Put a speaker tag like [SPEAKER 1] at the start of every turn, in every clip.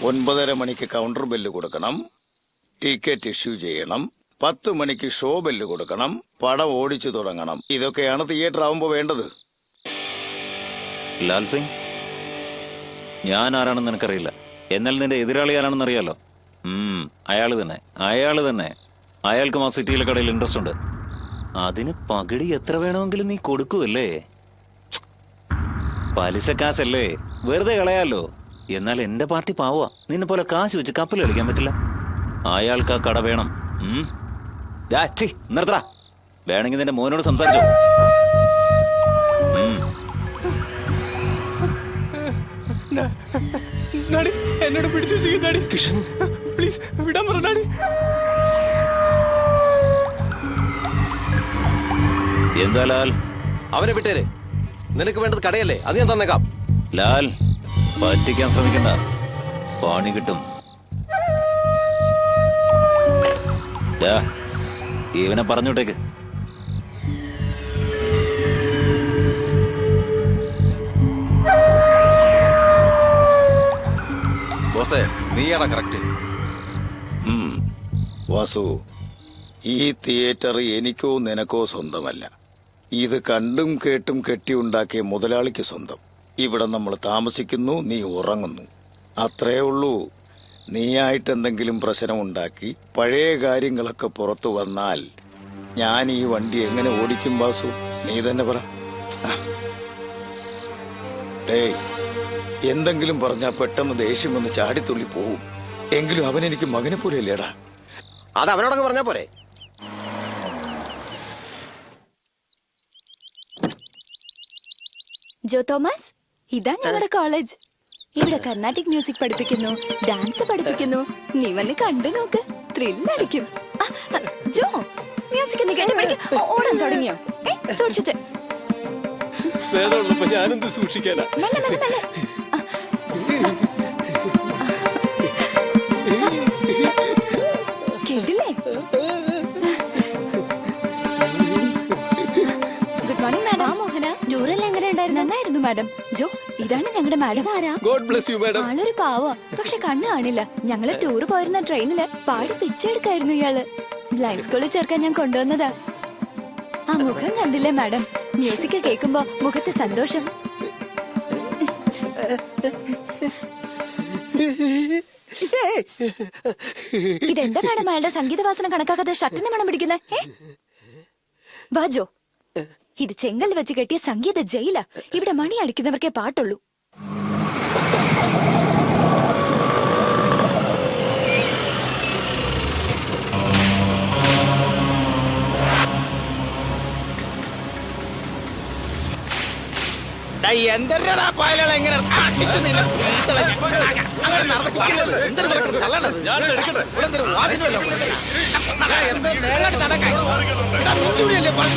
[SPEAKER 1] ഒൻപതര മണിക്ക് counter bell കൊടുക്കണം, ടിക്കറ്റ് ഇഷ്യൂ ചെയ്യണം, 10 മണിക്ക് ഷോ ബെല്ല് കൊടുക്കണം, പടം ഓടിച്ചു തുടങ്ങണം. ഇതൊക്കെയാണ് തിയേറ്റർ ആവുമ്പോ വേണ്ടത്.
[SPEAKER 2] ലാൽ സിംഗ്, ഞാൻ ആരാണെന്ന് എനിക്കറിയില്ല. എന്നാൽ നിന്റെ എതിരാളി ആരാണെന്ന് അറിയാലോ. അയാള് തന്നെ. അയാൾക്കും ആ സിറ്റിയിലെ കടയിൽ ഇൻട്രസ്റ്റ് ഉണ്ട്. അതിന് പകിടി എത്ര വേണമെങ്കിലും നീ കൊടുക്കുമല്ലേ? പലിശക്കാശല്ലേ, വെറുതെ കളയാലോ. എന്നാൽ എന്റെ പാർട്ടി പാവുക. നിന്നെ പോലെ കാശ് വെച്ച് കപ്പൽ കളിക്കാൻ പറ്റില്ല. അയാൾക്ക് ആ കട വേണം. നിർത്തടാ. വേണമെങ്കിൽ നിന്റെ മോനോട് സംസാരിച്ചോ.
[SPEAKER 3] എന്നോട് പിടിച്ചു കിഷൻ, പ്ലീസ് വിടാൻ പറഞ്ഞാടി.
[SPEAKER 2] എന്താ ലാൽ?
[SPEAKER 4] അവനെ വിട്ടേരെ. നിനക്ക് വേണ്ടത് കടയല്ലേ, അത് ഞാൻ തന്നേക്കാം.
[SPEAKER 2] ലാൽ, പറ്റിക്കാൻ ശ്രമിക്കണ്ട, പണി കിട്ടും. ഇവനെ പറഞ്ഞോട്ടേക്ക്.
[SPEAKER 4] ബോസേ, നീയാടാ കറക്റ്റ്.
[SPEAKER 1] വാസു, ഈ തിയേറ്റർ എനിക്കോ നിനക്കോ സ്വന്തമല്ല. ഇത് കണ്ടും കേട്ടും കെട്ടിയുണ്ടാക്കിയ മുതലാളിക്ക് സ്വന്തം. ഇവിടെ നമ്മൾ താമസിക്കുന്നു, നീ ഉറങ്ങുന്നു, അത്രേ ഉള്ളൂ. നീയായിട്ട് എന്തെങ്കിലും പ്രശ്നമുണ്ടാക്കി പഴയ കാര്യങ്ങളൊക്കെ പുറത്തു വന്നാൽ ഞാൻ ഈ വണ്ടി എങ്ങനെ ഓടിക്കും ബാസു? നീ തന്നെ പറ. ഡേയ്, എന്തെങ്കിലും പറഞ്ഞാൽ പെട്ടെന്ന് ദേഷ്യം വന്ന് ചാടിത്തുള്ളി പോവും. എങ്കിലും അവനെനിക്ക് മകനെ പോലെ അല്ലേടാ.
[SPEAKER 4] അത് അവനോടൊക്കെ പറഞ്ഞാ പോരെ.
[SPEAKER 5] ജോ തോമസ്, ഇതാ ഞങ്ങളുടെ കോളേജ്. ഇവിടെ കർണാട്ടിക് മ്യൂസിക് പഠിപ്പിക്കുന്നു, ഡാൻസ് പഠിപ്പിക്കുന്നു. നീ വന്ന് കണ്ടു നോക്ക്, ത്രില്ലടിക്കും. ജോ, മ്യൂസിക് ഓടാൻ തുടങ്ങിയോ? സൂക്ഷിച്ചിട്ട്.
[SPEAKER 4] ഞാനെന്ത് സൂക്ഷിക്കാനാ?
[SPEAKER 5] കേട്ടില്ലേ? മാഡം. ജോ, ഇതാണ് ഞങ്ങളുടെ മാഡം. ആരാ?
[SPEAKER 4] God bless you madam.
[SPEAKER 5] ആളൊരു പാവോ, പക്ഷെ കണ്ണ് കാണില്ല. ഞങ്ങള് ടൂറ് പോയിരുന്ന ട്രെയിനില് പാടി പിച്ചെടുക്കായിരുന്നു ഇയാള്. ബ്ലൈൻഡ് സ്കൂളിൽ ചേർക്കാൻ ഞാൻ കൊണ്ടുവന്നതാ. ആ മുഖം കണ്ടില്ലേ മാഡം? മ്യൂസിക് കേൾക്കുമ്പോ മുഖത്ത് സന്തോഷം. ഇതെന്താ മാഡം അയാളുടെ സംഗീതവാസന കണക്കാക്കാതെ ഷർട്ടിനെ മണം പിടിക്കുന്നേ? വാജോ, ഇത് ചെങ്കൽ വെച്ച് കെട്ടിയ സംഗീത ജയില. ഇവിടെ മണി അടിക്കുന്നവർക്കേ പാട്ടുള്ളൂ.
[SPEAKER 1] എന്തൊരാ പായലുകൾ എങ്ങനെ അടിച്ചു നിന്നെ വീഴ്ത്തളഞ്ഞ. അങ്ങനെ നടക്കില്ലല്ലോ. എന്തൊരു വിലക്ക് തള്ളണത്? ഇവിടെ എന്തൊരു വാസനയല്ലോ. എന്ത് നേരായിട്ട് നടക്കാൻ. എടാ, നിന്നൂടെയല്ലേ പണി.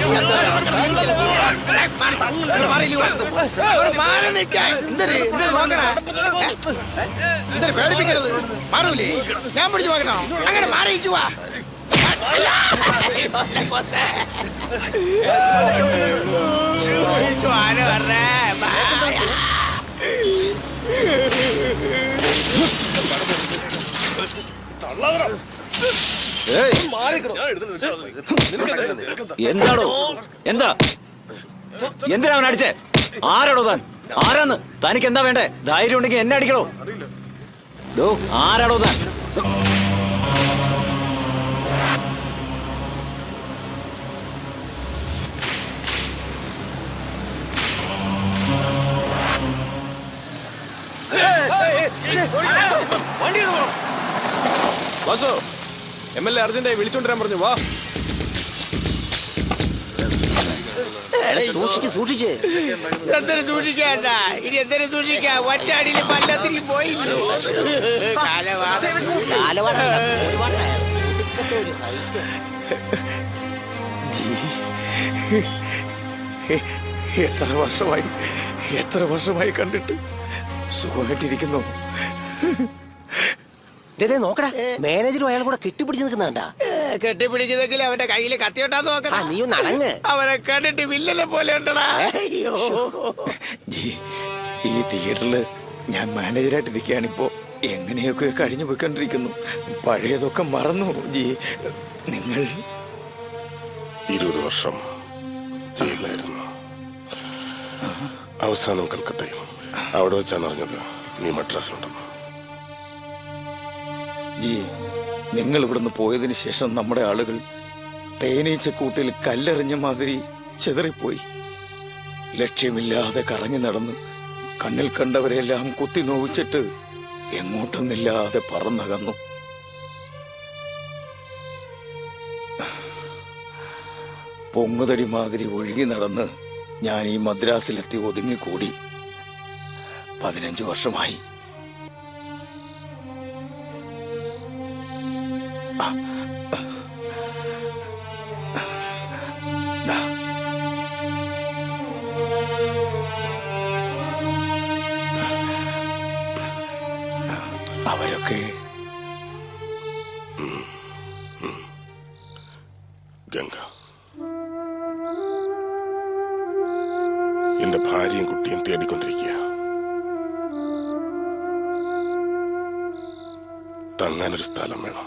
[SPEAKER 1] എന്തൊരു മാറി നിൽക്കാൻ. എന്തൊരു നോക്കണ. എന്തൊരു പേടിപ്പിക്കരുത്. മാറൂലേ? ഞാൻ പിടിച്ചു നോക്കണോ? അങ്ങനെ മാറിയിരിക്കുവാ.
[SPEAKER 2] എന്താടോ? എന്താ എന്തിനാ അവൻ അടിച്ചേ? ആരാടോ താൻ? ആരാന്ന്? തനിക്ക് എന്താ വേണ്ടേ? ധൈര്യം ഉണ്ടെങ്കിൽ എന്നെ അടിക്കണോ? ആരാടോ താൻ?
[SPEAKER 4] വാസു, MLA അർജന്റായി വിളിച്ചോണ്ടിരാൻ പറഞ്ഞു. വാ.
[SPEAKER 6] സൂക്ഷിച്ച്
[SPEAKER 1] എന്തൊരു സൂക്ഷിക്കാണ്ട. ഇനി എന്തൊരു സൂക്ഷിക്കാ? ഒറ്റയടിയിൽ പല്ലത്തിരി പോയി. എത്ര വർഷമായി കണ്ടിട്ട്. സുഖമായിട്ടിരിക്കുന്നു.
[SPEAKER 6] നോക്കടാ, മാനേജറും അയാൾ കൂടെ കെട്ടിപ്പിടിച്ച് നിൽക്കുന്നുണ്ടാ.
[SPEAKER 1] കെട്ടിപ്പിടിച്ചതെങ്കിൽ അവന്റെ കയ്യില് കത്തിയോട്ടാന്ന് നോക്കണം.
[SPEAKER 6] നീ ഒന്ന് അടങ്ങ്.
[SPEAKER 1] അവനെ കണ്ടിട്ട് വില്ലനെ പോലെ ഉണ്ടടാ. ഈ തിയേറ്ററില് ഞാൻ മാനേജറായിട്ടിരിക്കുകയാണിപ്പോ. എങ്ങനെയൊക്കെ കഴിഞ്ഞു പോയിക്കൊണ്ടിരിക്കുന്നു. പഴയതൊക്കെ മറന്നു. നിങ്ങൾ
[SPEAKER 7] 20 വർഷം ജയിലിലായിരുന്നു. അവസാനം കൽക്കട്ടയിൽ. അവിടെ വെച്ചാണ് അറിഞ്ഞത് നീ മദ്രാസിലുണ്ടെന്ന്.
[SPEAKER 1] നിങ്ങൾ ഇവിടുന്ന് പോയതിനു ശേഷം നമ്മുടെ ആളുകൾ തേനീച്ചക്കൂട്ടിൽ കല്ലെറിഞ്ഞ മാതിരി ചെതറിപ്പോയി. ലക്ഷ്യമില്ലാതെ കറങ്ങി നടന്ന് കണ്ണിൽ കണ്ടവരെല്ലാം കുത്തി നോവിച്ചിട്ട് എങ്ങോട്ടൊന്നില്ലാതെ പറന്നകന്നു. പൊങ്ങുതടി മാതിരി ഒഴുകി നടന്ന് ഞാൻ ഈ മദ്രാസിലെത്തി ഒതുങ്ങിക്കൂടി. 15 വർഷമായി. അവരൊക്കെ
[SPEAKER 7] ഗംഗ, എന്റെ ഭാര്യയും കുട്ടിയും തേടിക്കൊണ്ടിരിക്കുക. തങ്ങാനൊരു സ്ഥലം വേണം.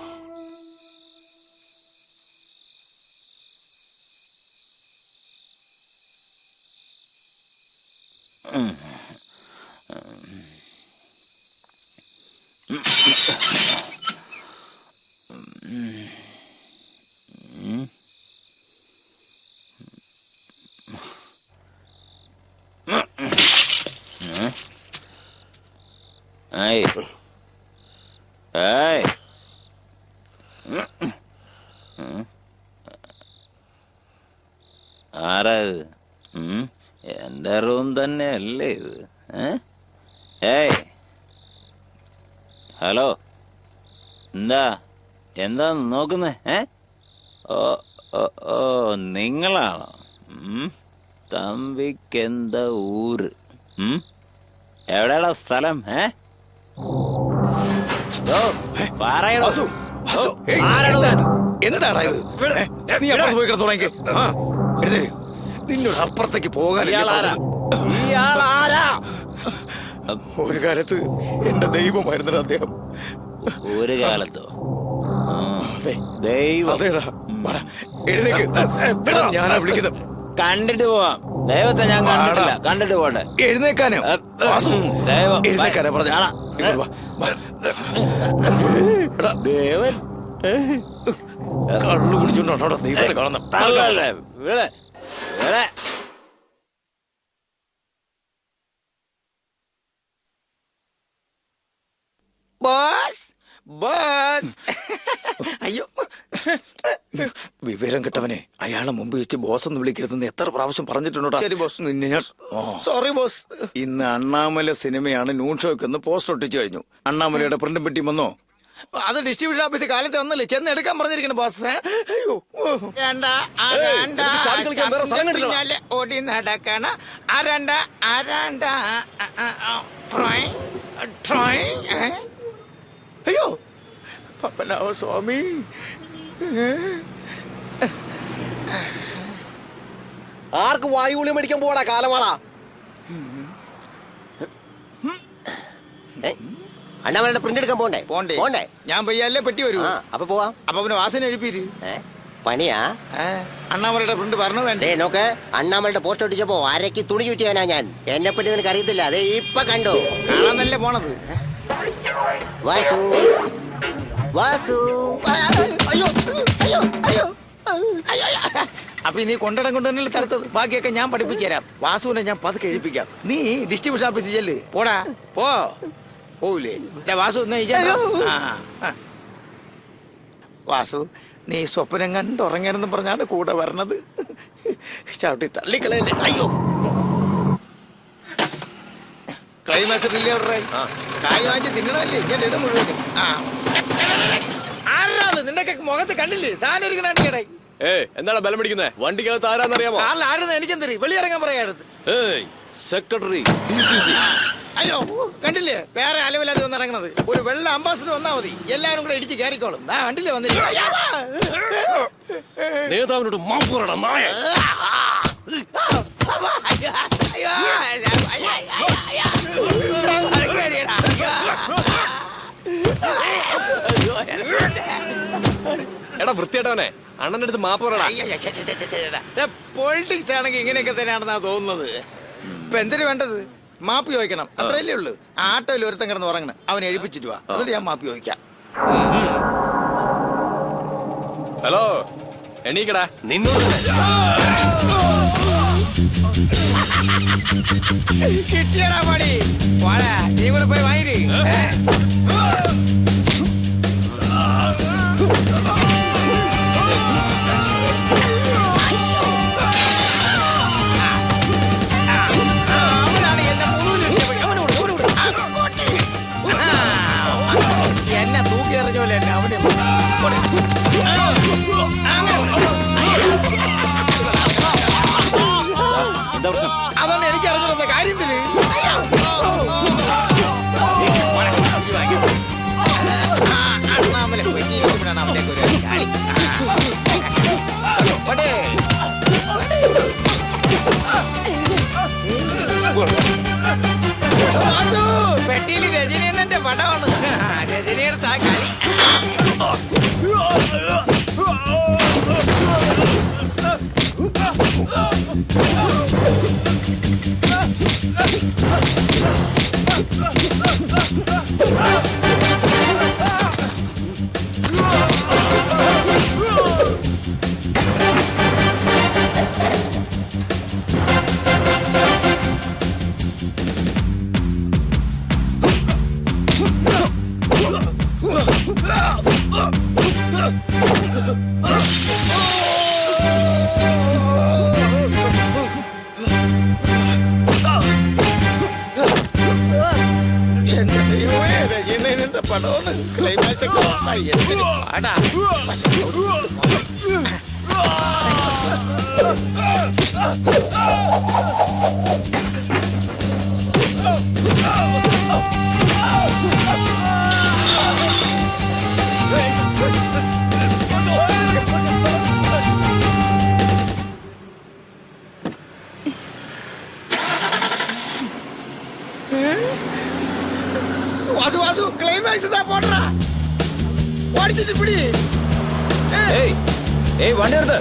[SPEAKER 2] ആരാ ഇത്? എന്റെ റൂം തന്നെ അല്ലേ ഇത്? ഹലോ, എന്താ നോക്കുന്നേ? ഓ നിങ്ങളാണോ? തമ്പിക്കെന്താ ഊര്? എവിടെയാടാ സ്ഥലം? പറയണോ?
[SPEAKER 1] എന്താടാ ഇത്? നീ അപ്പുറത്ത് പോയി കിടന്നു തുടങ്ങി. നിന്നോട് അപ്പുറത്തേക്ക് പോകാൻ.
[SPEAKER 2] നീ
[SPEAKER 6] ഇയാൾ ആരാ?
[SPEAKER 1] ഒരു കാലത്ത് എന്റെ ദൈവമായിരുന്നു അദ്ദേഹം.
[SPEAKER 2] ഒരു കാലത്തോ?
[SPEAKER 1] അതെ
[SPEAKER 2] ദൈവം.
[SPEAKER 1] അതേടാ. വാടാ, എഴുന്നേക്ക്. എടാ, ഞാനാ വിളിക്കുന്നത്.
[SPEAKER 2] കണ്ടിട്ട് പോവാം. ദൈവത്തെ ഞാൻ കണ്ടിട്ടില്ല. കണ്ടിട്ട് പോട്ടെ.
[SPEAKER 1] എഴുന്നേക്കാനോ? വാസു,
[SPEAKER 2] ദൈവം.
[SPEAKER 1] എഴുന്നേക്കാനാ പറഞ്ഞ.
[SPEAKER 2] ദേവൻ
[SPEAKER 1] കള്ളു കുടിച്ചോണ്ടോ ദൈവത്തെ കാണുന്ന.
[SPEAKER 2] തള്ളല്ലേ. ഇവിടെ ഇവിടെ
[SPEAKER 1] ബോസ്, ബോസ്. അയ്യോ, വിവരം കിട്ടവനെ അയാളെ മുമ്പ് വെച്ച് ബോസ് എന്ന് വിളിക്കരുതെന്ന് എത്ര പ്രാവശ്യം പറഞ്ഞിട്ടുണ്ടോ? ശരി ബോസ്, നിന്നെ ഞാൻ സോറി ബോസ്. ഇന്ന് അണ്ണാമല സിനിമയാണ് നൂൺ ഷോയ്ക്ക് എന്ന് പോസ്റ്റർ ഒട്ടിച്ചു കഴിഞ്ഞു. അണ്ണാമലയുടെ പ്രിന്റും പെട്ടി വന്നോ? അത് ഡിസ്ട്രിബ്യൂഷൻ ഓഫീസ് കാലത്ത് വന്നില്ലേ, ചെന്ന് എടുക്കാൻ പറഞ്ഞിരിക്കുന്നു ബോസ്. അയ്യോ, ഓടി നടക്കണ ആരാണ്ട ആരാണ്ട. അയ്യോ പപ്പനാവ സ്വാമി.
[SPEAKER 6] ആർക്ക് വായുഗുളി മേടിക്കാൻ പോവാടാ കാലമാളാ? അണ്ണാമലയുടെ പ്രിന്റ് എടുക്കാൻ പോണ്ടേ?
[SPEAKER 1] പോണ്ടേ
[SPEAKER 6] പോണ്ടേ?
[SPEAKER 1] ഞാൻ പയ്യല്ലേ പെട്ടി വരൂ.
[SPEAKER 6] അപ്പൊ പോവാം.
[SPEAKER 1] അപ്പൊ അവന് വാസന എഴുപ്പീര്.
[SPEAKER 6] പണിയാ?
[SPEAKER 1] അണ്ണാമലയുടെ പ്രിന്റ് പറഞ്ഞു വേണ്ടേ?
[SPEAKER 6] നോക്ക്, അണ്ണാമലയുടെ പോസ്റ്റ് ഒട്ടിച്ചപ്പോ അരക്ക് തുണി ചുറ്റിയാനാ ഞാൻ. എന്നെ പറ്റി നിനക്ക് അറിയത്തില്ല. അതെ ഇപ്പൊ കണ്ടു.
[SPEAKER 1] കാണാന്നല്ലേ പോണത്.
[SPEAKER 6] വാസു, വാസു. അയ്യോ അയ്യോ അയ്യോ.
[SPEAKER 1] അപ്പൊ നീ കൊണ്ടിടം കൊണ്ട് തന്നെ തടുത്തത്. ബാക്കിയൊക്കെ ഞാൻ പഠിപ്പിച്ചു തരാം. വാസുവിനെ ഞാൻ പതുക്കെ എഴുപ്പിക്കാം. നീ ഡിസ്ട്രിബ്യൂഷൻ ഓഫീസിൽ ചെല്ല്. പോടാ പോ. പോവില്ലേ വാസു? വാസു, നീ സ്വപ്നം കണ്ടുറങ്ങണമെന്ന് പറഞ്ഞാണ് കൂടെ വരണത്. ചവിട്ടി തള്ളിക്കളയല്ലേ. അയ്യോ, ക്ലൈമാക്സ് പിള്ളേറായി. കായ് വാങ്ങി തിന്നണല്ലേ ഇങ്ങനെ ഇടം മുഴുവൻ. ആരാത്? നിന്റെ മുഖത്ത് കണ്ടില്ലേ സാധനം ഇരിക്കണേ?
[SPEAKER 4] എന്താണ് ബലം പിടിക്കുന്നത്? വണ്ടിക്കകത്ത് ആരാന്നറിയാമോ?
[SPEAKER 1] കാറിൽ ആരെന്ന് എനിക്കെന്തറി. വെളിയിറങ്ങാൻ പറയാടുത്ത്.
[SPEAKER 4] സെക്രട്ടറി.
[SPEAKER 1] അയ്യോ, കണ്ടില്ലേ വേറെ അലവില്ലാതെ വന്ന് ഇറങ്ങണത്. ഒരു വെള്ള അംബാസിഡർ വന്നാ മതി, എല്ലാവരും കൂടെ ഇടിച്ച് കയറിക്കോളും. കണ്ടില്ലേ വന്നില്ല.
[SPEAKER 4] നേതാവിനോട് മാപ്പൂറടാ നായ. എടാ വൃത്തിയായിട്ടവനെ, അണ്ണന്റെ അടുത്ത് മാപ്പൂറടാ.
[SPEAKER 1] പൊളിറ്റിക്സ് ആണെങ്കിൽ ഇങ്ങനെയൊക്കെ തന്നെയാണെന്നാ തോന്നുന്നത്. ഇപ്പൊ എന്തിനു വേണ്ടത്? മാപ്പ് ചോദിക്കണം, അത്രയല്ലേ ഉള്ളു. ആട്ടോയിൽ ഒരുത്തം കിടന്ന് ഉറങ്ങണം, അവനെ എഴുപ്പിച്ചിട്ട് വാ, എന്നിട്ട് ഞാൻ മാപ്പ് ചോദിക്കാം.
[SPEAKER 4] ഹലോ, എണീക്കടാ. നിന്നോട്
[SPEAKER 1] കിട്ടിയടാ പണി. വാടാ, നീ കൂടെ പോയി വാങ്ങിരി. എന്നെ തൂക്കി എറിഞ്ഞോലെ എന്നെ അവനെ.
[SPEAKER 2] എന്താ പ്രശ്നം?
[SPEAKER 1] അതുകൊണ്ട് എനിക്ക് അറിഞ്ഞിരുന്ന കാര്യത്തില് അണ്ണാമലെ പറ്റിയിരിക്കുമ്പോഴാണ് അവനേക്ക് ഒരു കളി. പെട്ടിയിൽ രജനി എന്നെ പടമാണ്. രജനിയുടെ ആ കളി. രജനിയുടെ പടമാണ്. ക്ലൈമാക്സ് ഒക്കെ എന്തിനു പാടാ. ക്ലൈമാക്സ് ഇതാ പോട്രാ. ഓടിച്ചിട്ട് പിടി.
[SPEAKER 2] ഏയ് ഏയ് വണ്ടി എടുത്ത്.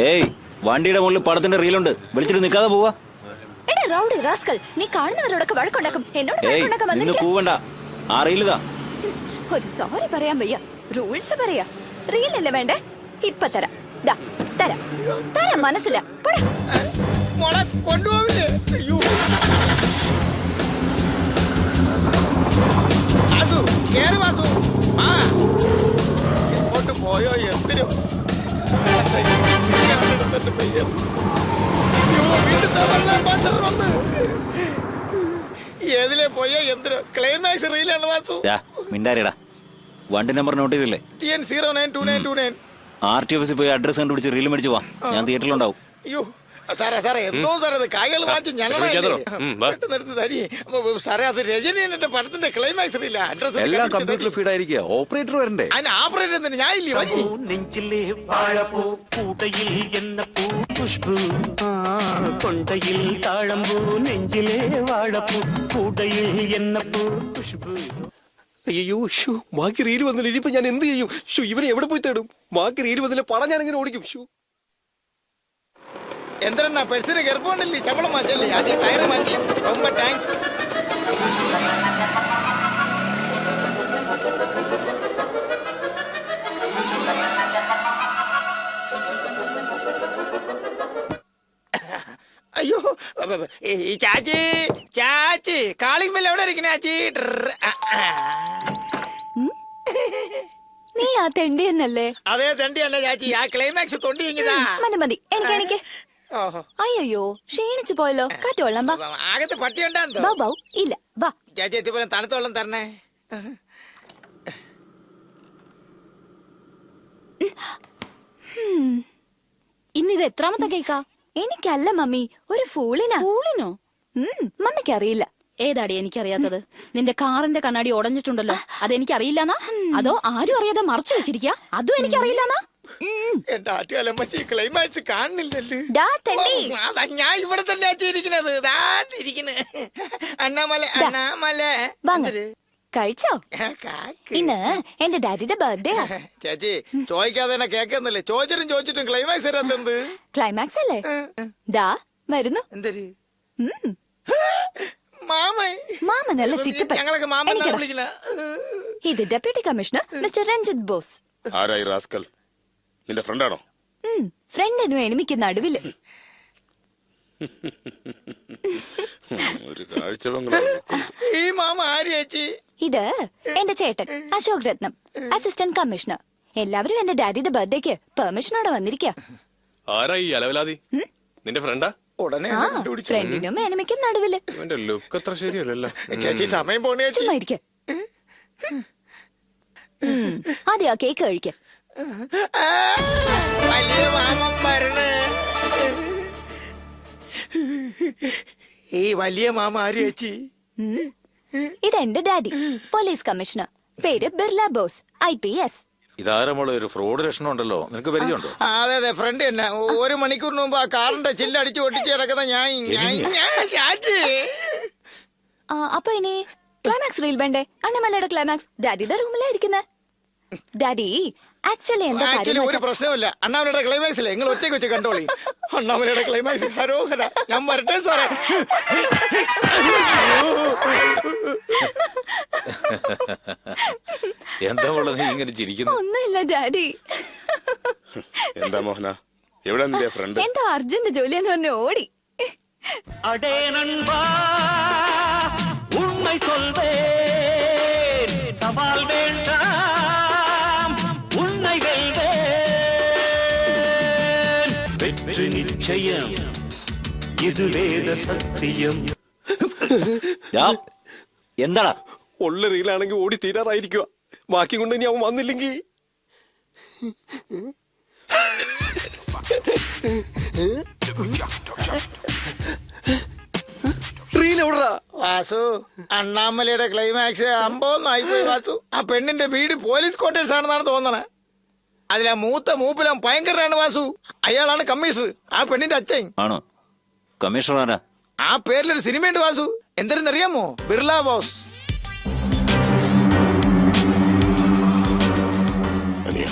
[SPEAKER 2] ഏയ് വണ്ടിയുടെ മുകളിൽ പടത്തിന്റെ റീലുണ്ട്, വിളിച്ചിട്ട് നിൽക്കാതെ പോവാ.
[SPEAKER 5] എടാ റൗഡി റാസ്കൽ, നീ കാണുന്നവരോടൊക്കെ വഴക്കുണ്ടാക്കും. എന്നോട്
[SPEAKER 2] ഏയ്
[SPEAKER 5] വഴക്കുണ്ടാക്കാൻ
[SPEAKER 2] നിന്ന്
[SPEAKER 5] വന്നിരിക്കാ.
[SPEAKER 2] കൂവണ്ട, ആ റീലിതാ.
[SPEAKER 5] ഒരു സോറി പറയാൻ വയ്യ. റൂൾസ് പറയാ. റീലല്ലേ വേണ്ടേ? ഇപ്പൊ തരാം. ദാ തരാം തരാം, മനസ്സില്ല. പോടാ.
[SPEAKER 1] മോളെ കൊണ്ടുപോവില്ലേ? അയ്യോ. വാസു, കേറ് വാസു. ആ ഇങ്ങോട്ട് പോയോ എന്തിനോ? ഏതിലെ പോയോ എന്തിനോ? ക്ലൈമാക്സ് റീലാണ് വാസു.
[SPEAKER 2] മിണ്ടാരിടാ. വണ്ടി നമ്പർ നോട്ട് ചെയ്തില്ലേ?
[SPEAKER 1] TN092929.
[SPEAKER 2] RT ഓഫീസിൽ പോയി അഡ്രസ് കണ്ടുപിടിച്ച് റീൽ മേടിച്ച് പോവാം. ഞാൻ തിയേറ്ററിലുണ്ടാവും.
[SPEAKER 1] അയ്യോ സാറേ എന്തോ സാറേ അത് കായകൾ വാങ്ങിച്ച് ഞങ്ങളെടുത്ത് തരി. സാറേ അത് രജനി എന്റെ പടത്തിന്റെ ക്ലൈമാക്സ് ഇല്ല.
[SPEAKER 8] എല്ലാം കമ്പ്യൂട്ടർ ഫീഡ് ആയിരിക്കുക. ഓപ്പറേറ്റർ വരണ്ടേ?
[SPEAKER 1] അതിന് ആപ്പറേറ്റർ തന്നെ ഞാൻ ഇല്ലേ വരി.
[SPEAKER 9] നെഞ്ചിലെ വാഴപ്പൂ കൂടയിൽ എന്ന പൂ പുഷ്പു കൊണ്ടയിൽ താഴമ്പൂ നെഞ്ചിലെ വാഴപ്പൂ കൂടയിൽ എന്ന പൂ പുഷ്പു.
[SPEAKER 4] അയ്യോ ഷൂ മാക്കി റീല് വന്നില്ല. ഇനിയിപ്പോ ഞാൻ എന്ത് ചെയ്യും? ഷൂ ഇവനെ എവിടെ പോയി തേടും? മാക്കി റീല് വന്നില്ല, പടം ഞാൻ എങ്ങനെ ഓടിക്കും? ഷൂ
[SPEAKER 1] എന്തിനാ പെർസിന് ഗർഭമുണ്ടല്ലേ? ശമ്പളം മാറ്റല്ലേ? ആദ്യം ടയർ മാറ്റി. ரொம்ப താങ്ക്സ്. അയ്യോ ഈ ചാച്ചി കാളിംഗ് ബെല്ല് എവിടെ ഇരിക്കണേ ചാച്ചി?
[SPEAKER 5] നീ ആ തെണ്ടി എന്നല്ലേ?
[SPEAKER 1] അതേ തണ്ടി തന്നെ ചാച്ചി. ആ ക്ലൈമാക്സ് തൊണ്ടി ഇങ്ങതാ.
[SPEAKER 5] മതി എനിക്ക്.
[SPEAKER 1] ഓഹോ
[SPEAKER 5] അയ്യോ ക്ഷീണിച്ചു പോയല്ലോ. കാറ്റോളാം.
[SPEAKER 1] അകത്ത് പട്ടി ഉണ്ടാന്തോ?
[SPEAKER 5] ബാ ബൗ ഇല്ല വാ.
[SPEAKER 1] ചാച്ചി എത്തിപ്പോലെ തണുത്ത വെള്ളം തരണേ.
[SPEAKER 5] ഇന്നിത് എത്രാമത്തെ കേക്കാ? എനിക്കല്ല മമ്മി, ഒരു ഫൂളിനാ. ഫൂളിനോ? മമ്മിക്ക് അറിയില്ല.
[SPEAKER 10] ഏതാടി എനിക്കറിയാത്തത്? നിന്റെ കാറിന്റെ കണ്ണാടി ഉടഞ്ഞിട്ടുണ്ടല്ലോ, അതെനിക്കറിയില്ലാന്നാ? അതോ ആരും അറിയാതെ മറച്ചു വെച്ചിരിക്കാ? അതും എനിക്കറിയില്ലാന്നാ?
[SPEAKER 1] എന്റെ ആറ്റുകാലമ്മച്ചി ക്ലൈമാക്സ് കാണുന്നില്ലല്ലോ. അതാ ഞാൻ ഇവിടെ തന്നെ അച്ചിരിക്കണത്. അണ്ണാമല
[SPEAKER 5] കഴിച്ചോ? ഇന്ന് എന്റെ ഡാഡിയുടെ ബർത്ത്ഡേ.
[SPEAKER 1] ചേച്ചി ചോദിക്കാതെ തന്നെ കേക്കുന്നില്ലേ? ചോദിച്ചിട്ടും ക്ലൈമാക്സ് വരാത്തെന്ത്?
[SPEAKER 5] ക്ലൈമാക്സ് അല്ലേ? ദാ വരുന്നു.
[SPEAKER 1] എന്തൊരു
[SPEAKER 5] മാമനല്ല ചിറ്റപ്പൻ.
[SPEAKER 1] ഞങ്ങളൊക്കെ മാമൻ വിളിക്കണ.
[SPEAKER 5] ഇത് deputy commissioner mister Ranjith Bose.
[SPEAKER 7] ആരായി റാസ്കൽ? നിന്റെ ഫ്രണ്ടാണോ?
[SPEAKER 5] ഫ്രണ്ടിനും എനിമിക്ക് നടുവില്.
[SPEAKER 7] ഒരു കാഴ്ച
[SPEAKER 1] ഈ മാമ ആര് ചേച്ചി?
[SPEAKER 5] ഇത് എന്റെ ചേട്ടൻ അശോക് രത്നം, അസിസ്റ്റന്റ് കമ്മീഷണർ. എല്ലാവരും എന്റെ ഡാഡിയുടെ ബർത്ത്ഡേക്ക് പെർമിഷനോടെ വന്നിരിക്കുക.
[SPEAKER 3] ആരായി അലവലാതി? നിന്റെ ഫ്രണ്ടാ?
[SPEAKER 1] ഉടനെ
[SPEAKER 5] ഫ്രണ്ടിനും എനിമിക്കും നടുവില്.
[SPEAKER 3] ലുക്ക് അത്ര ശരിയല്ലല്ലോ
[SPEAKER 1] ചേച്ചി. സമയം പോണേ
[SPEAKER 5] ചുമ്മാ ഇരിക്ക. ആദ്യം ആ കേക്ക് കഴിക്ക.
[SPEAKER 1] വലിയ മാമൻ വരണേ. ഈ വലിയ മാമ ആര് ചേച്ചി?
[SPEAKER 5] ഇത് എന്റെ ഡാഡി, പോലീസ് കമ്മീഷണർ. പേര് ബിർല ബോസ്, IPS.
[SPEAKER 8] ഇതാരമുള്ള ഒരു ഫ്രോഡ് ലക്ഷണം ഉണ്ടല്ലോ, നിനക്ക് പരിചയമുണ്ടോ?
[SPEAKER 1] അതെ ഫ്രണ്ട് തന്നെ. 1 മണിക്കൂറിന് മുമ്പ് ആ കാറിന്റെ ചില്ലടിച്ച് ഒട്ടിച്ച് കിടക്കുന്ന ചാച്ചി.
[SPEAKER 5] അപ്പൊ ഇനി ക്ലൈമാക്സ് റീൽ വേണ്ടേ? അണ്ണമലയുടെ ക്ലൈമാക്സ് ഡാഡിയുടെ റൂമിലായിരിക്കുന്നത്. ഡാഡി ആക്ച്വലി എന്താ കാര്യം?
[SPEAKER 1] ഒരു പ്രശ്നമില്ല. അണ്ണാമലയുടെ ക്ലൈമാക്സ് അല്ലേ, നിങ്ങൾ ഒറ്റയ്ക്ക് വെച്ച് കണ്ടോളി. അണ്ണാമലയുടെ ക്ലൈമാക്സ് ഹരോഹര. ഞാൻ വരട്ടെ സാറേ.
[SPEAKER 8] എന്താ ഉള്ള നീ ഇങ്ങനെ ചിരിക്കുന്നു?
[SPEAKER 5] ഒന്നുമില്ല ഡാഡി.
[SPEAKER 7] എന്താ മോഹന, എവിടെ നിന്റെ ഫ്രണ്ട്?
[SPEAKER 5] എന്താ അർജന്റ് ജോലിയെന്ന് പറഞ്ഞ് ഓടി.
[SPEAKER 9] அடே நண்பா உண்மை சொல்வேன், சவால் வேண்டாம் உன்னை வெல்வேன், வெற்றி நிச்சயம் இது வேத சத்தியம்.
[SPEAKER 2] എന്താടാ?
[SPEAKER 4] ഉള്ള റീലാണെങ്കിൽ ഓടി തീരാറായിരിക്കുക. ബാക്കി കൊണ്ട് ഇനി അവൻ വന്നില്ലെങ്കിൽ റീൽ എവിടാ?
[SPEAKER 1] വാസു, അണ്ണാമലയുടെ ക്ലൈമാക്സ് അമ്പൊന്നായിപ്പോയി വാസു. ആ പെണ്ണിന്റെ വീട് പോലീസ് ക്വാർട്ടേഴ്സ് ആണെന്നാണ് തോന്നണേ. അതിലാ മൂപ്പിലാം ഭയങ്കരനാണ് വാസു. അയാളാണ് കമ്മീഷണർ, ആ പെണ്ണിന്റെ അച്ഛൻ.
[SPEAKER 2] ആണോ? കമ്മീഷണർ ആരാ?
[SPEAKER 1] ആ പേരിലൊരു സിനിമയുണ്ട് വാസു. എന്തെന്നറിയാമോ? ബിർള ബോസ്.
[SPEAKER 7] അനിയ,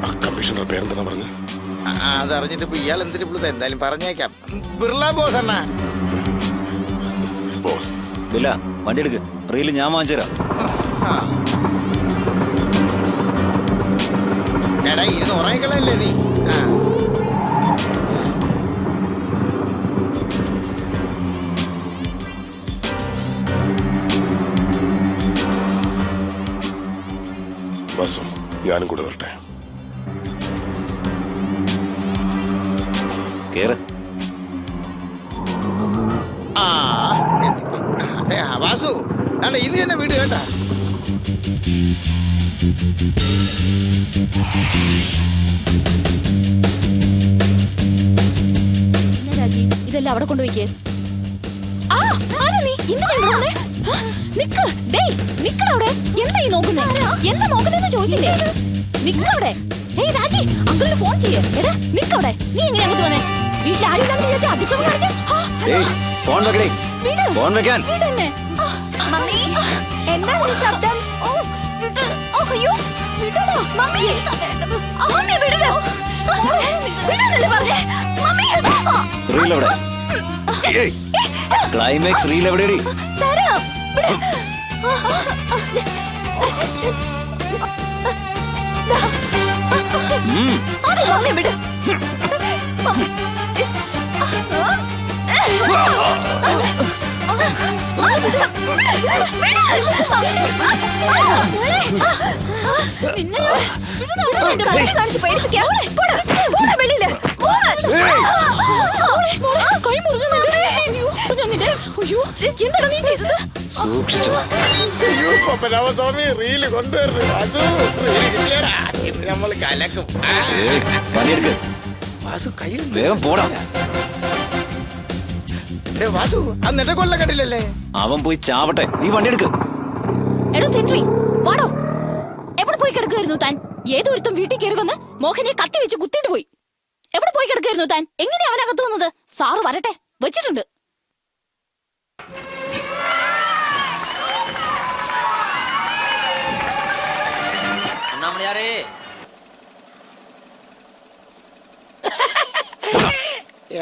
[SPEAKER 7] ആ കമ്മീഷണർ പേരെന്താ പറഞ്ഞു?
[SPEAKER 1] അതറിഞ്ഞിട്ട് ഇപ്പൊ ഇയാൾ എന്തിനു പുള്ളുത? എന്തായാലും പറഞ്ഞേക്കാം. ബിർള ബോസ് അണ്ണാ.
[SPEAKER 7] ബോസ്.
[SPEAKER 2] ഇല്ല, വണ്ടി എടുക്ക്. റീല് ഞാൻ വാങ്ങിച്ചുതരാം.
[SPEAKER 1] എടാ, ഇരുന്ന് ഉറങ്ങിക്കളല്ലേ നീ?
[SPEAKER 7] ബോസോ, ഞാനും കൂടെ വരട്ടെ.
[SPEAKER 2] കേറ്.
[SPEAKER 1] വാസു, അല്ല ഇത് തന്നെ വീട് കേട്ടാ.
[SPEAKER 10] രാജി, ഇതെല്ലാം അവിടെ കൊണ്ടുപോയിക്കേ. എന്താ ഈ നോക്കുന്നേ? എന്താ നോക്കുന്നേന്ന് ചോദിച്ചില്ലേ? നിക്കവിടെ. ഹേയ് രാജി, അങ്കിളിന് ഫോൺ ചെയ്യേ. എടാ നിക്കവിടെ. നീ എങ്ങനെ അങ്ങോട്ട് വന്നേ? വീട്ടിൽ ആരും ഇല്ലാന്ന് വിചാരിച്ചാ അതിക്രമം കാണിക്കാൻ?
[SPEAKER 2] ഫോൺ വെക്കടേ. ഫോൺ വെക്കാൻ.
[SPEAKER 5] മമ്മി, എന്താ ഒരു ശബ്ദം? ഓ, വിട്ട്. ഓ, അയ്യോ, വിടടാ. മമ്മി, മമ്മി വിടടാ. വിടാനല്ലേ പറഞ്ഞേ? മമ്മി,
[SPEAKER 2] റീൽ എവിടെ? ക്ലൈമാക്സ് റീൽ എവിടെയടി?
[SPEAKER 5] തരാം. മമ്മി വിട്.
[SPEAKER 10] എന്താണ് നീ ചെയ്തത്?
[SPEAKER 2] സൂക്ഷിച്ചു.
[SPEAKER 1] റീല് കൊണ്ടുവരുന്നു വാസു. റീല് കിട്ടിയടാ. ഇത് നമ്മള് കലക്കും.
[SPEAKER 2] വണ്ടി എടുക്ക്.
[SPEAKER 1] വാസു കയ്യിൽ
[SPEAKER 2] വേഗം പോടാ.
[SPEAKER 1] വാസു, അന്നിട്ട് കൊല്ലം കണ്ടില്ലല്ലേ?
[SPEAKER 2] അവൻ പോയി ചാവട്ടെ. നീ വണ്ടി എടുക്ക്.
[SPEAKER 10] എടോ സെൻട്രി, വാടോ. എവിടെ പോയി കിടക്കുമായിരുന്നു താൻ? ഏതൊരുത്തം വീട്ടിൽ കയറി വന്ന് മോഹനെ കത്തി വെച്ച് കുത്തിയിട്ട് പോയി. എവിടെ പോയി കിടക്കുമായിരുന്നു താൻ? എങ്ങനെയാ അവനകത്ത് വന്നത്? സാറ് വരട്ടെ, വെച്ചിട്ടുണ്ട്.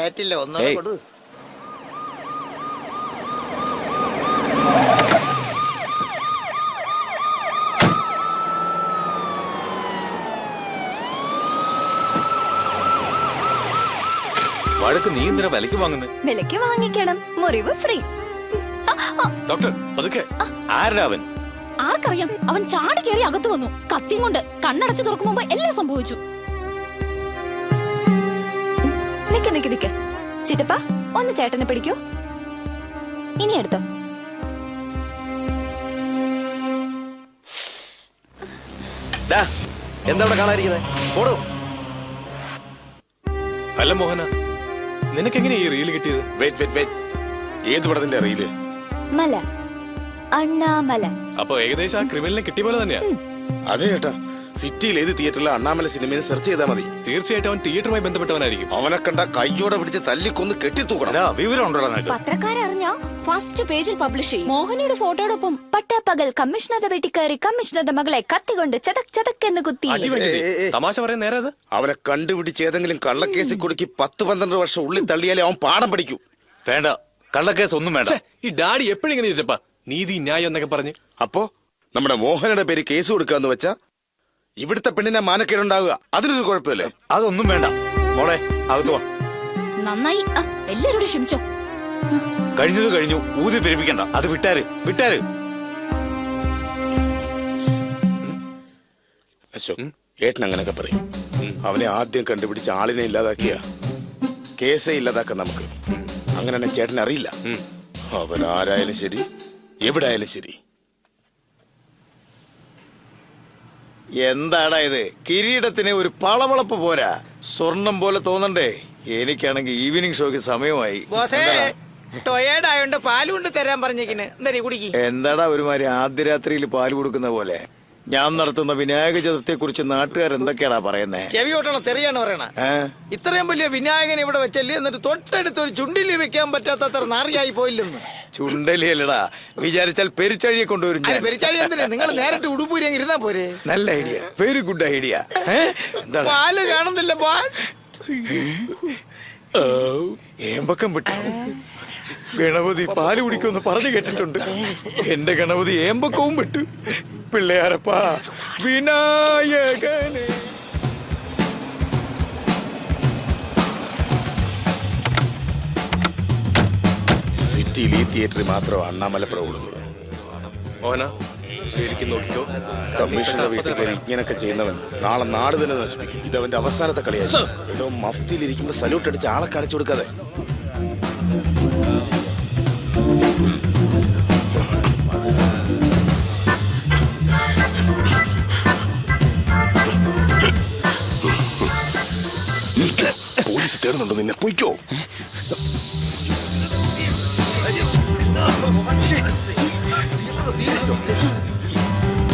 [SPEAKER 1] ഏറ്റില്ല, ഒന്നോടെ കൊടു.
[SPEAKER 8] വഴക്ക് നീ എന്തിനാ വിലക്ക് വാങ്ങുന്നത്?
[SPEAKER 5] വിലക്ക് വാങ്ങിക്കണം, മുറിവ് ഫ്രീ.
[SPEAKER 8] ഡോക്ടർ, പതുക്കെ. ആരുടെ അവൻ?
[SPEAKER 10] ആർക്കറിയാം? അവൻ ചാടി കയറി അകത്ത് വന്നു കത്തിയും കൊണ്ട്. കണ്ണടച്ച് തുറക്കും മുമ്പ് എല്ലാം സംഭവിച്ചു.
[SPEAKER 5] നിക്ക് നിക്ക് നിക്ക്. ചിറ്റപ്പ, ഒന്ന് ചേട്ടനെ പിടിക്കൂ. ഇനി എടുത്തോ.
[SPEAKER 4] എന്താ അവിടെ കാണാതിരിക്കുന്നത്? ഓടോ.
[SPEAKER 3] അല്ല മോഹന, നിനക്കെങ്ങനെ ഈ റീല് കിട്ടിയത്?
[SPEAKER 7] വെയിറ്റ്. ഏത് പടത്തിന്റെ റീല്?
[SPEAKER 5] മല, അണ്ണാമല.
[SPEAKER 3] അപ്പൊ ഏകദേശം ആ ക്രിമിനലിനെ കിട്ടിയ പോലെ തന്നെയാ.
[SPEAKER 7] അതെ ചേട്ടാ, സിറ്റിയിൽ ഏത് തിയേറ്ററിലെ അണ്ണാമല സിനിമയിൽ സെർച്ച് ചെയ്താൽ മതി.
[SPEAKER 3] തീർച്ചയായിട്ടും അവൻ തിയേറ്ററുമായി ബന്ധപ്പെട്ടവനായിരിക്കും.
[SPEAKER 7] അവനെ കണ്ട കയ്യോടെ പിടിച്ച് തല്ലിക്കൊന്ന് കെട്ടിത്തൂക്കണം.
[SPEAKER 8] വിവരം ഉണ്ടോ നിനക്ക്?
[SPEAKER 5] പത്രക്കാരറിഞ്ഞ ഫസ്റ്റ് പേജിൽ പബ്ലിഷ് ചെയ്യും.
[SPEAKER 10] മോഹനയുടെ ഫോട്ടോയോടൊപ്പം
[SPEAKER 5] പട്ടാപ്പകൽ കമ്മീഷണറുടെ വീട്ടിൽ കയറി കമ്മീഷണറുടെ മകളെ കത്തികൊണ്ട് ചതക് ചതക്കെന്ന് കുത്തി.
[SPEAKER 3] തമാശ പറയാൻ നേരെ അത്.
[SPEAKER 7] അവനെ കണ്ടുപിടിച്ച് ഏതെങ്കിലും കള്ളക്കേസിൽ കുടുക്കി 10-12 വർഷം ഉള്ളിൽ തള്ളിയാലേ അവൻ പാഠം പഠിക്കൂ.
[SPEAKER 8] വേണ്ട, കള്ളക്കേസ് ഒന്നും വേണ്ട.
[SPEAKER 3] ഈ ഡാഡി എപ്പോഴും ഇങ്ങനെ ഇരിച്ചപ്പാ നീതി ന്യായം എന്നൊക്കെ പറഞ്ഞ്.
[SPEAKER 7] അപ്പോ നമ്മുടെ മോഹനയുടെ പേര് കേസ് കൊടുക്കാന്ന് വെച്ചാ ഇവിടുത്തെ പെണ്ണിനെ മാനക്കേടുണ്ടാവുക. അതിനൊരു കുഴപ്പമില്ലേ?
[SPEAKER 8] അതൊന്നും വേണ്ട മോളെ, അകത്ത് വാ.
[SPEAKER 10] നന്നായി. എല്ലാരോടും ക്ഷമിച്ചോ.
[SPEAKER 8] കഴിഞ്ഞത് കഴിഞ്ഞു, ഊതി പെരുപ്പിക്കണ്ട. അത് വിട്ടാര്.
[SPEAKER 7] അശോക്, ഏട്ടൻ അങ്ങനൊക്കെ പറയും. അവനെ ആദ്യം കണ്ടുപിടിച്ച് ആളിനെ ഇല്ലാതാക്കിയ കേസേ ഇല്ലാതാക്കാൻ നമുക്ക്. അങ്ങനെ ചേട്ടൻ അറിയില്ല. അവൻ ആരായാലും ശരി, എവിടെ ആയാലും ശരി.
[SPEAKER 1] എന്താടാ ഇത്? കിരീടത്തിന് ഒരു പളവളപ്പ് പോരാ, സ്വർണം പോലെ തോന്നണ്ടേ? എനിക്കാണെങ്കിൽ ഈവനിങ് ഷോയ്ക്ക് സമയമായി.
[SPEAKER 6] ടൊയേഡായോണ്ട് പാല് കൊണ്ട് തരാൻ പറഞ്ഞേക്കിന്. എന്താ കുടിക്ക്?
[SPEAKER 1] എന്താടാ ഒരുമാതിരി ആദ്യ രാത്രിയിൽ പാല് കൊടുക്കുന്ന പോലെ? ഞാൻ നടത്തുന്ന വിനായക ചതുർത്ഥിയെ കുറിച്ച് നാട്ടുകാർ എന്തൊക്കെയാടാ പറയുന്നേ?
[SPEAKER 4] ചെവിയോട്ടണ തെറിയാണ് പറയണ. ഇത്രയും വലിയ വിനായകൻ ഇവിടെ വെച്ചല്ലേ, എന്നിട്ട് തൊട്ടടുത്ത് ഒരു ചുണ്ടിലി വെക്കാൻ പറ്റാത്തത്ര നാറിയായി പോയില്ലെന്ന്.
[SPEAKER 1] ചുണ്ടലിയല്ലടാ, വിചാരിച്ചാൽ പെരിച്ചഴിയെ കൊണ്ടുവരും ഞാൻ.
[SPEAKER 4] പെരിച്ചാഴി എന്തിനാ? നിങ്ങൾ നേരിട്ട് ഉടുപ്പൂരി അങ്ങ് ഇരുന്നാ പോരെ.
[SPEAKER 1] നല്ല ഐഡിയ, വെരി ഗുഡ് ഐഡിയ. എന്താണ്
[SPEAKER 4] പാല് കാണുന്നില്ല ബോസ്?
[SPEAKER 1] ഏമ്പക്കം വിട്ടു. ഗണപതി പാല് കുടിക്കുമെന്ന് പറഞ്ഞു കേട്ടിട്ടുണ്ട്. എന്റെ ഗണപതി ഏമ്പക്കവും വിട്ടു. പിള്ളയാരപ്പാ വിനായകനെ.
[SPEAKER 7] സിറ്റിയിൽ ഈ തിയേറ്ററിൽ മാത്രമാണ് അണ്ണാമലപ്പുറ ഓടുന്നത്.
[SPEAKER 4] ശരിക്കും നോക്കിക്കോ,
[SPEAKER 7] കമ്മീഷണറുടെ വീട്ടിൽ കയറി ഇങ്ങനൊക്കെ ചെയ്യുന്നവൻ നാളെ നാട് തന്നെ നശിപ്പിക്കും. ഇതവന്റെ അവസാനത്തെ കളിയായി. എടോ, മഫ്തിയിലിരിക്കുമ്പോ സല്യൂട്ട് അടിച്ച് ആളെ കാണിച്ചു കൊടുക്കാതെ. പോലീസ് തേടുന്നുണ്ടോ നിന്നെ? പൊയ്ക്കോ.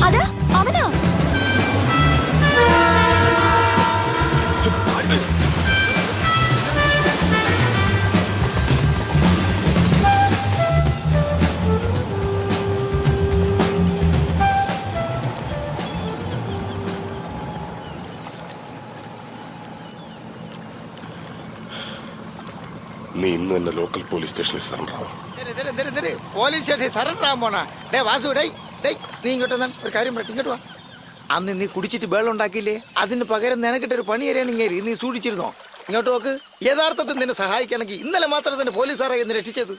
[SPEAKER 5] അതാ അവനോ?
[SPEAKER 7] നീ ഇന്ന് തന്നെ ലോക്കൽ പോലീസ് സ്റ്റേഷനിൽ സറണ്ടർ ആവാം.
[SPEAKER 4] പോലീസ് സ്റ്റേഷൻ സറണ്ടർ ആകാൻ പോണ. ഡേ വാസു, ഡേ നീ ഇങ്ങോട്ട് വന്നാൽ ഒരു കാര്യം പറ. ഇങ്ങോട്ട് വാ. അന്ന് നീ കുടിച്ചിട്ട് വെള്ളം ഉണ്ടാക്കിയില്ലേ, അതിന് പകരം നിനക്കിട്ടൊരു പണി തരാനിങ്ങേരി. നീ സൂക്ഷിച്ചിരുന്നോ? ഇങ്ങോട്ട് നോക്ക്. യഥാർത്ഥത്തിൽ നിന്നെ സഹായിക്കണമെങ്കിൽ ഇന്നലെ മാത്രം തന്നെ പോലീസുകാരെ എന്ന് രക്ഷിച്ചത്.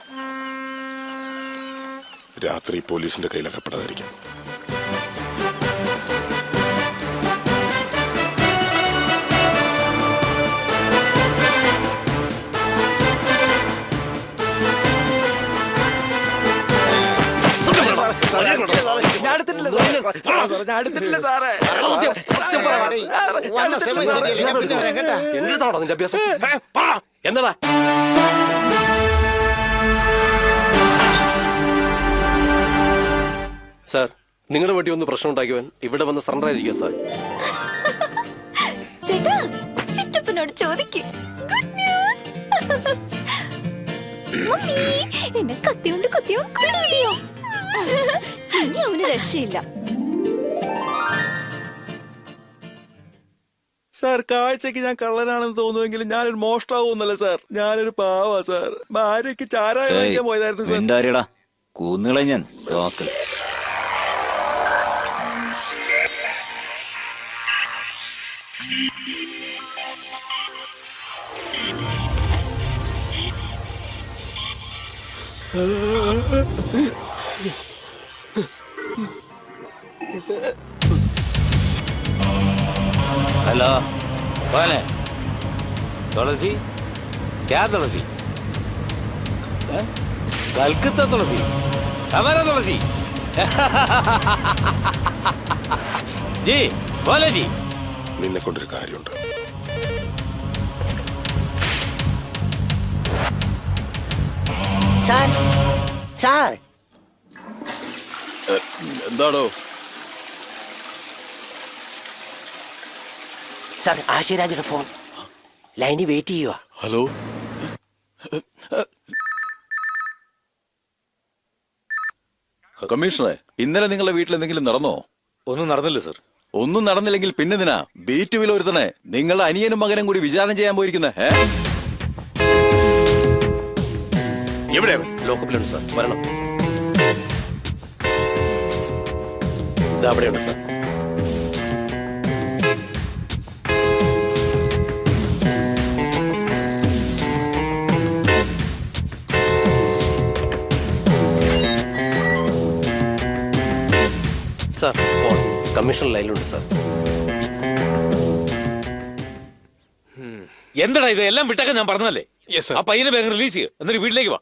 [SPEAKER 7] രാത്രി പോലീസിന്റെ കയ്യിലകപ്പെടാതിരിക്കാം.
[SPEAKER 4] എന്നതാണോ നിന്റെ അഭ്യാസം? എന്നതാ? സാർ, നിങ്ങളുടെ വേണ്ടി ഒന്ന് പ്രശ്നം ഉണ്ടാക്കിയവൻ ഇവിടെ വന്ന് സറണ്ടർ ആയിരിക്കും സാർ.
[SPEAKER 5] ചേട്ടാ, ചിറ്റപ്പനോട് ചോദിക്ക്. Good news. മമ്മി, എന്നെ കത്തിയോണ്ട് കൊത്തിയോ കൊള്ളിയോ? ഇനി അവന് രക്ഷയില്ല.
[SPEAKER 3] സാർ, കാഴ്ചക്ക് ഞാൻ കള്ളനാണെന്ന് തോന്നുമെങ്കിലും ഞാനൊരു മോഷ്ടാവൂന്നല്ല സാർ. ഞാനൊരു പാവാ സാർ. ഭാര്യക്ക് ചാരായം വാങ്ങിക്കാൻ പോയതായിരുന്നു സാർ.
[SPEAKER 2] എന്താ കൂന്നുകളെ ഞാൻ റാസ്കൽ. हेलो, कौन है? तुलसी? क्या तुलसी? कलकत्ता तुलसी? हमारा तुलसी? जी बोले जी.
[SPEAKER 7] നിന്നെ കൊണ്ടൊരു കാര്യമുണ്ട്.
[SPEAKER 6] സാർ, സാർ,
[SPEAKER 3] എന്താണോ?
[SPEAKER 6] സാർ, ആശയരാജയുടെ ഫോൺ ലൈനിൽ വെയിറ്റ് ചെയ്യുക.
[SPEAKER 3] ഹലോ, കമ്മീഷണറെ, ഇന്നലെ നിങ്ങളുടെ വീട്ടിൽ എന്തെങ്കിലും നടന്നോ?
[SPEAKER 8] ഒന്നും നടന്നില്ല സർ.
[SPEAKER 3] ഒന്നും നടന്നില്ലെങ്കിൽ പിന്നെന്തിനാ ബീറ്റ് വില ഒരുത്തനെ നിങ്ങളുടെ അനിയനും മകനും കൂടി വിചാരണ ചെയ്യാൻ പോയിരിക്കുന്നേ?
[SPEAKER 7] എവിടെ?
[SPEAKER 4] ലോക്കപ്പിലുണ്ട് സാർ, വരണം. അവിടെയുണ്ട് സാർ. സാർ, ഫോൺ കമ്മീഷൻ ലൈനിലുണ്ട് സാർ.
[SPEAKER 8] എന്താടാ ഇത്? എല്ലാം വിട്ടൊക്കെ ഞാൻ പറഞ്ഞല്ലേ. ആ പയ്യനെ വേഗം റിലീസ് ചെയ്യുക, എന്നിട്ട് വീട്ടിലേക്ക് വാ.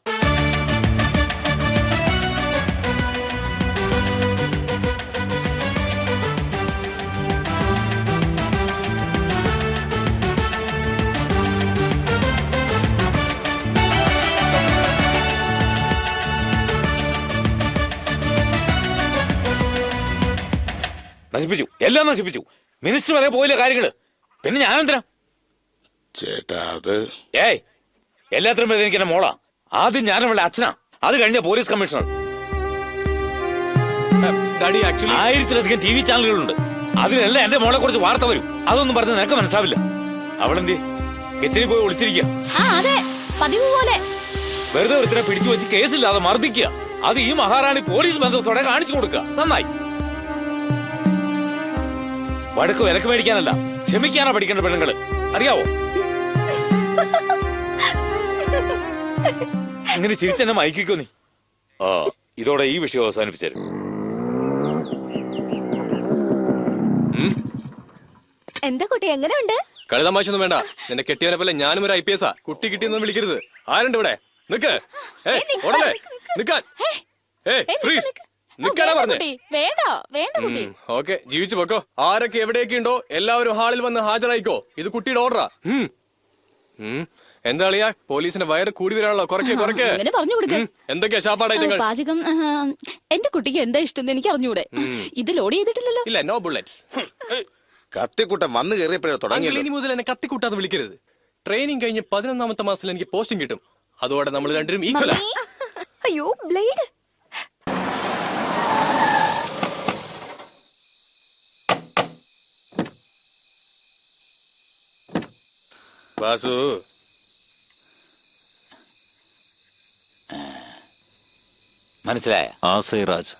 [SPEAKER 8] നശിപ്പിച്ചു, എല്ലാം നശിപ്പിച്ചു. മിനിസ്റ്റർ വരെ പോയില്ല കാര്യങ്ങള്. പിന്നെ ഞാനെന്തിനാ?
[SPEAKER 7] ചേട്ടാ അത്
[SPEAKER 8] ഏയ്, എല്ലാത്തിനും എനിക്ക് എന്റെ മോളാ. ആദ്യം ഞാനവളുടെ അച്ഛനാ, അത് കഴിഞ്ഞ പോലീസ് കമ്മീഷണർ. ആയിരത്തിലധികം TV ചാനലുകളുണ്ട്. അതിലെല്ലാം എന്റെ മോളെ കുറിച്ച് വാർത്ത വരും. അതൊന്നും പറഞ്ഞ് നിനക്ക് മനസ്സിലാവില്ല. അവളെന്തേ കിച്ചണിൽ പോയി ഒളിച്ചിരിക്കുക.
[SPEAKER 10] അതെ, പതിവ് പോലെ.
[SPEAKER 8] വെറുതെ ഒരുത്തിനെ പിടിച്ചു വെച്ച് കേസില്ലാതെ മർദ്ദിക്കുക. അത് ഈ മഹാറാണി പോലീസ് ബന്ധത്തോടെ കാണിച്ചു കൊടുക്കുക. നന്നായി. വഴക്ക് വിലക്ക് മേടിക്കാനല്ല, ക്ഷമിക്കാനാ പഠിക്കേണ്ട പെണ്ണുങ്ങള്, അറിയാവോ? ഇങ്ങനെ ചിരിച്ചെന്നെ മയക്കിക്കോ നീ. ഇതോടെ ഈ വിഷയം അവസാനിപ്പിച്ചായിരുന്നു.
[SPEAKER 5] എന്താ കുട്ടി, എങ്ങനെയുണ്ട്?
[SPEAKER 11] കളി തമാശൊന്നും വേണ്ട. നിന്നെ കെട്ടിയവനെ പോലെ ഞാനും ഒരു IPS ആ. കുട്ടി കിട്ടിയൊന്നും വിളിക്കരുത്. ആരുണ്ട് ഇവിടെ? നിക്ക്, ഓടല്ലേ, നിക്കാൻ. നിക്കാനാ പറഞ്ഞേ.
[SPEAKER 10] വേണ്ട വേണ്ട കുട്ടി.
[SPEAKER 11] ഓക്കെ, ജീവിച്ചു പോക്കോ. ആരൊക്കെ എവിടെയൊക്കെ ഉണ്ടോ എല്ലാവരും ഹാളിൽ വന്ന് ഹാജരായിക്കോ. ഇത് കുട്ടിയുടെ ഓർഡറാ. എന്താ അളിയാ, പോലീസിന്റെ വയറ് കൂടി വരാണല്ലോ. കുറയ്ക്കേ.
[SPEAKER 10] പറഞ്ഞു കൊടുക്കാം.
[SPEAKER 11] എന്തൊക്കെയാ ശാപ്പാടായി
[SPEAKER 10] പാചകം? എന്റെ കുട്ടിക്ക് എന്താ ഇഷ്ടം എനിക്ക് അറിഞ്ഞൂടെ. ഇത് ലോഡ് ചെയ്തിട്ടില്ലല്ലോ.
[SPEAKER 11] ഇല്ല, നോ ബുള്ളറ്റ്സ്.
[SPEAKER 7] കത്തിക്കുട്ടൻ വന്ന് കയറിയപ്പോഴേ തുടങ്ങി.
[SPEAKER 11] ഇനി മുതൽ എന്നെ കത്തിക്കൂട്ടാന്ന് വിളിക്കരുത്. ട്രെയിനിങ് കഴിഞ്ഞ് 11ാമത്തെ മാസത്തിൽ എനിക്ക് പോസ്റ്റിംഗ് കിട്ടും. അതോടെ നമ്മൾ രണ്ടുപേരും ഈക്വലാ.
[SPEAKER 5] അയ്യോ, ബ്ലേഡ്.
[SPEAKER 8] വാസു, മനസ്സിലായ?
[SPEAKER 2] ആസൈറാജ്,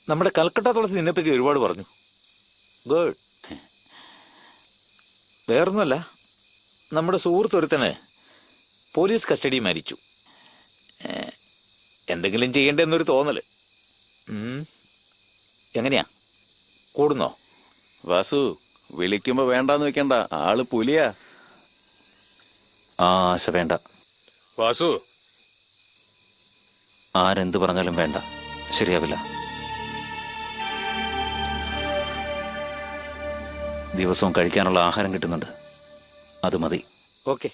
[SPEAKER 8] നമ്മുടെ കൽക്കട്ട തുളസി നിന്നെപ്പറ്റി ഒരുപാട് പറഞ്ഞു. ഗുഡ്. വേറൊന്നുമല്ല, നമ്മുടെ സുഹൃത്തൊരുത്തന് പോലീസ് കസ്റ്റഡി മരിച്ചു. എന്തെങ്കിലും ചെയ്യേണ്ടെന്നൊരു തോന്നല്. എങ്ങനെയാ, കൂടുന്നോ?
[SPEAKER 3] വാസു, വിളിക്കുമ്പോ വേണ്ടാന്ന് വെക്കണ്ട, ആള് പുലിയാ.
[SPEAKER 2] ആശ വേണ്ട.
[SPEAKER 8] വാസു,
[SPEAKER 2] ആരെന്ത് പറഞ്ഞാലും വേണ്ട, ശരിയാവില്ല. ദിവസവും കഴിക്കാനുള്ള ആഹാരം കിട്ടുന്നുണ്ട്, അത് മതി.
[SPEAKER 8] ഓക്കെ.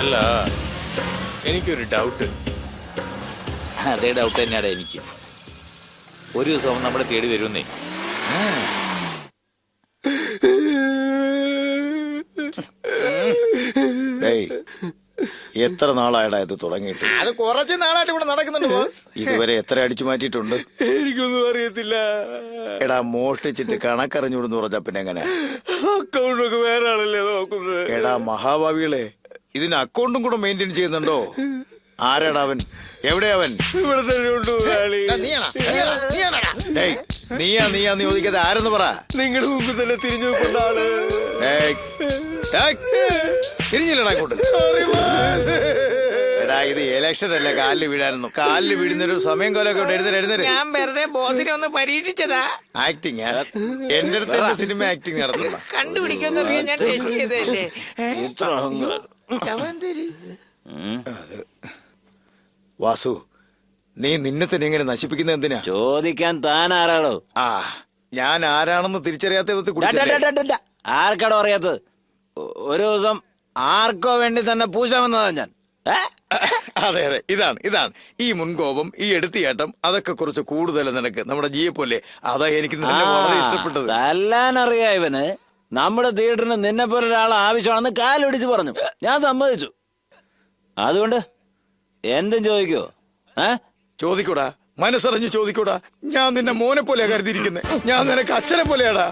[SPEAKER 11] അല്ല, എനിക്കൊരു ഡൗട്ട്.
[SPEAKER 8] അതേ ഡൗട്ട് തന്നെയാണ് എനിക്ക്. ഒരു ദിവസം നമ്മളെ തേടി വരുന്നേ.
[SPEAKER 1] എത്ര നാളായടാ ഇത് തുടങ്ങിയിട്ട്?
[SPEAKER 4] അത് കുറച്ച് നാളായിട്ട് ഇവിടെ നടക്കുന്നുണ്ട് ബോസ്.
[SPEAKER 1] ഇതുവരെ എത്ര അടിച്ചു മാറ്റിയിട്ടുണ്ട്?
[SPEAKER 3] എനിക്കൊന്നും അറിയത്തില്ല.
[SPEAKER 1] എടാ, മോഷ്ടിച്ചിട്ട് കണക്കറിഞ്ഞൂടെന്ന് പറഞ്ഞാ പിന്നെ എങ്ങനെ?
[SPEAKER 3] അക്കൗണ്ടൊക്കെ വേറെ ആളല്ലേ നോക്കുന്നത്?
[SPEAKER 1] എടാ മഹാഭാവികളെ, ഇതിന് അക്കൗണ്ടും കൂടെ മെയിൻറ്റെയിൻ ചെയ്യുന്നുണ്ടോ? ആരാടാ അവൻ? എവിടെയാ അവൻ?
[SPEAKER 3] ഇവിടെ തന്നെ ഉണ്ട്.
[SPEAKER 1] നീയാ നീ ചോദിക്കാതെ ആരെന്ന് പറ.
[SPEAKER 3] നിങ്ങളുടെ മുമ്പിൽ തന്നെ തിരിഞ്ഞു നോക്കേണ്ട ആള്.
[SPEAKER 1] തിരിഞ്ഞില്ലടാ അങ്ങോട്ട്. എടാ, ഇത് ഇലക്ഷൻ അല്ലേ, കാലില് വീഴാനൊന്നും. കാലില് വീഴുന്നൊരു സമയം കൊലൊക്കെ ഉണ്ട്. എഴുന്നേര്.
[SPEAKER 4] ഞാൻ വെറുതെ ബോസിനെ ഒന്ന് പരീക്ഷിച്ചതാ.
[SPEAKER 1] ആക്ടിങ് എന്റെ അടുത്ത് എന്റെ സിനിമ ആക്ടിങ് നടത്തുന്ന
[SPEAKER 4] കണ്ടുപിടിക്കുന്ന ഞാൻ ടെസ്റ്റ് ചെയ്തല്ലേ.
[SPEAKER 1] വാസു, നീ നിന്നെ തന്നെ ഇങ്ങനെ നശിപ്പിക്കുന്നത് എന്തിനാ?
[SPEAKER 2] ചോദിക്കാൻ താൻ ആരാടോ?
[SPEAKER 1] ഞാൻ ആരാണെന്ന് തിരിച്ചറിയാത്ത
[SPEAKER 2] ആർക്കാടോ അറിയാത്തത്? ഒരു ദിവസം ആർക്കോ വേണ്ടി തന്നെ പൂജ വന്നതാ ഞാൻ.
[SPEAKER 1] അതെ, ഇതാണ് ഈ മുൻകോപം, ഈ എടുത്തിയാട്ടം, അതൊക്കെ കുറച്ച് കൂടുതൽ നിനക്ക്. നമ്മുടെ ജിയെ പോലെ. അതാ എനിക്ക് നിന്നെ വളരെ ഇഷ്ടപ്പെട്ടത്.
[SPEAKER 2] തല്ലാനറിയാ ഇവന്. നമ്മുടെ തിയേറ്ററിന് നിന്നെ പോലെ ഒരാൾ ആവശ്യമാണെന്ന് കാലൊടിച്ച് പറഞ്ഞു. ഞാൻ സമ്മതിച്ചു. അതുകൊണ്ട് എന്തും ചോദിക്കോ?
[SPEAKER 1] ചോദിക്കൂടാ, മനസ്സറിഞ്ഞ് ചോദിക്കൂടാ. ഞാൻ നിന്നെ മോനെ പോലെയാ കരുതിയിരിക്കുന്നത്. ഞാൻ നിനക്ക് അച്ഛനെ പോലെയാടാ.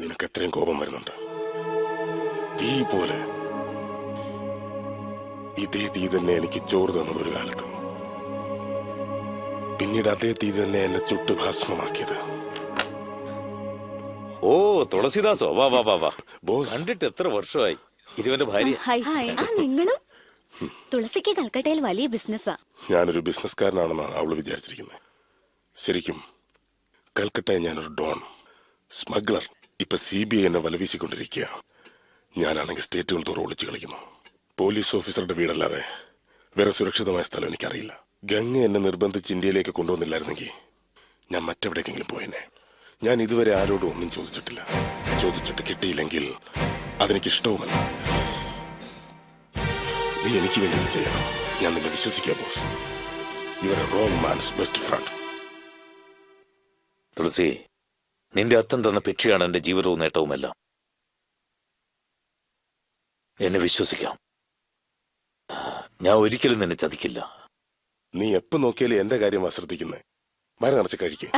[SPEAKER 7] നിനക്ക് എത്രയും കോപം വരുന്നുണ്ട്. തീ പോലെ. ഇതേ തീ തന്നെ എനിക്ക് ചോറ് തന്നത് ഒരു കാലത്ത്. പിന്നീട് അതേ തീ തന്നെ എന്നെ ചുട്ടു ഭസ്മമാക്കിയത്.
[SPEAKER 8] ഓ തുളസിദാസോ, വാ വാ വാ വാ.
[SPEAKER 7] ബോസ്,
[SPEAKER 8] കണ്ടിട്ട് എത്ര വർഷമായി. ഇതുവന്റെ ഭാര്യ.
[SPEAKER 5] നിങ്ങളും തുളസിക്ക് കൽക്കട്ടയിൽ വലിയ ബിസിനസ്സാ.
[SPEAKER 7] ഞാനൊരു ബിസിനസ്സുകാരനാണെന്നാണ് അവള് വിചാരിച്ചിരിക്കുന്നത്. ശരിക്കും കൽക്കട്ടയിൽ ഞാനൊരു ഡോൺ, സ്മഗ്ലർ. ഇപ്പൊ CBI എന്നെ വലവീശിക്കൊണ്ടിരിക്കുക. ഞാനാണെങ്കിൽ സ്റ്റേറ്റുകൾ തോറും ഒളിച്ചു കളിക്കുന്നു. പോലീസ് ഓഫീസറുടെ വീടല്ലാതെ വേറെ സുരക്ഷിതമായ സ്ഥലം എനിക്കറിയില്ല. ഗംഗ എന്നെ നിർബന്ധിച്ച് ഇന്ത്യയിലേക്ക് കൊണ്ടുവന്നില്ലായിരുന്നെങ്കിൽ ഞാൻ മറ്റെവിടേക്കെങ്കിലും പോയെന്നെ. ഞാൻ ഇതുവരെ ആരോടും ഒന്നും ചോദിച്ചിട്ടില്ല. ചോദിച്ചിട്ട് കിട്ടിയില്ലെങ്കിൽ അതെനിക്ക് ഇഷ്ടവുമല്ല. നീ എനിക്ക് വേണ്ടി ഇത് ചെയ്യണം. ഞാൻ നിന്നെ വിശ്വസിക്കാം boss. You are a wrong man's best friend.
[SPEAKER 8] Tulasi, നിന്റെ അത്തം തന്ന ഭിക്ഷയാണ് എന്റെ ജീവിതവും നേട്ടവുമെല്ലാം. എന്നെ വിശ്വസിക്കാം. ഞാൻ ഒരിക്കലും നിന്നെ ചതിക്കില്ല.
[SPEAKER 7] നീ എപ്പോ നോക്കിയാലും എന്റെ കാര്യം ശ്രദ്ധിക്കുന്നേ. വയറ് നിറച്ച് കഴിക്കും.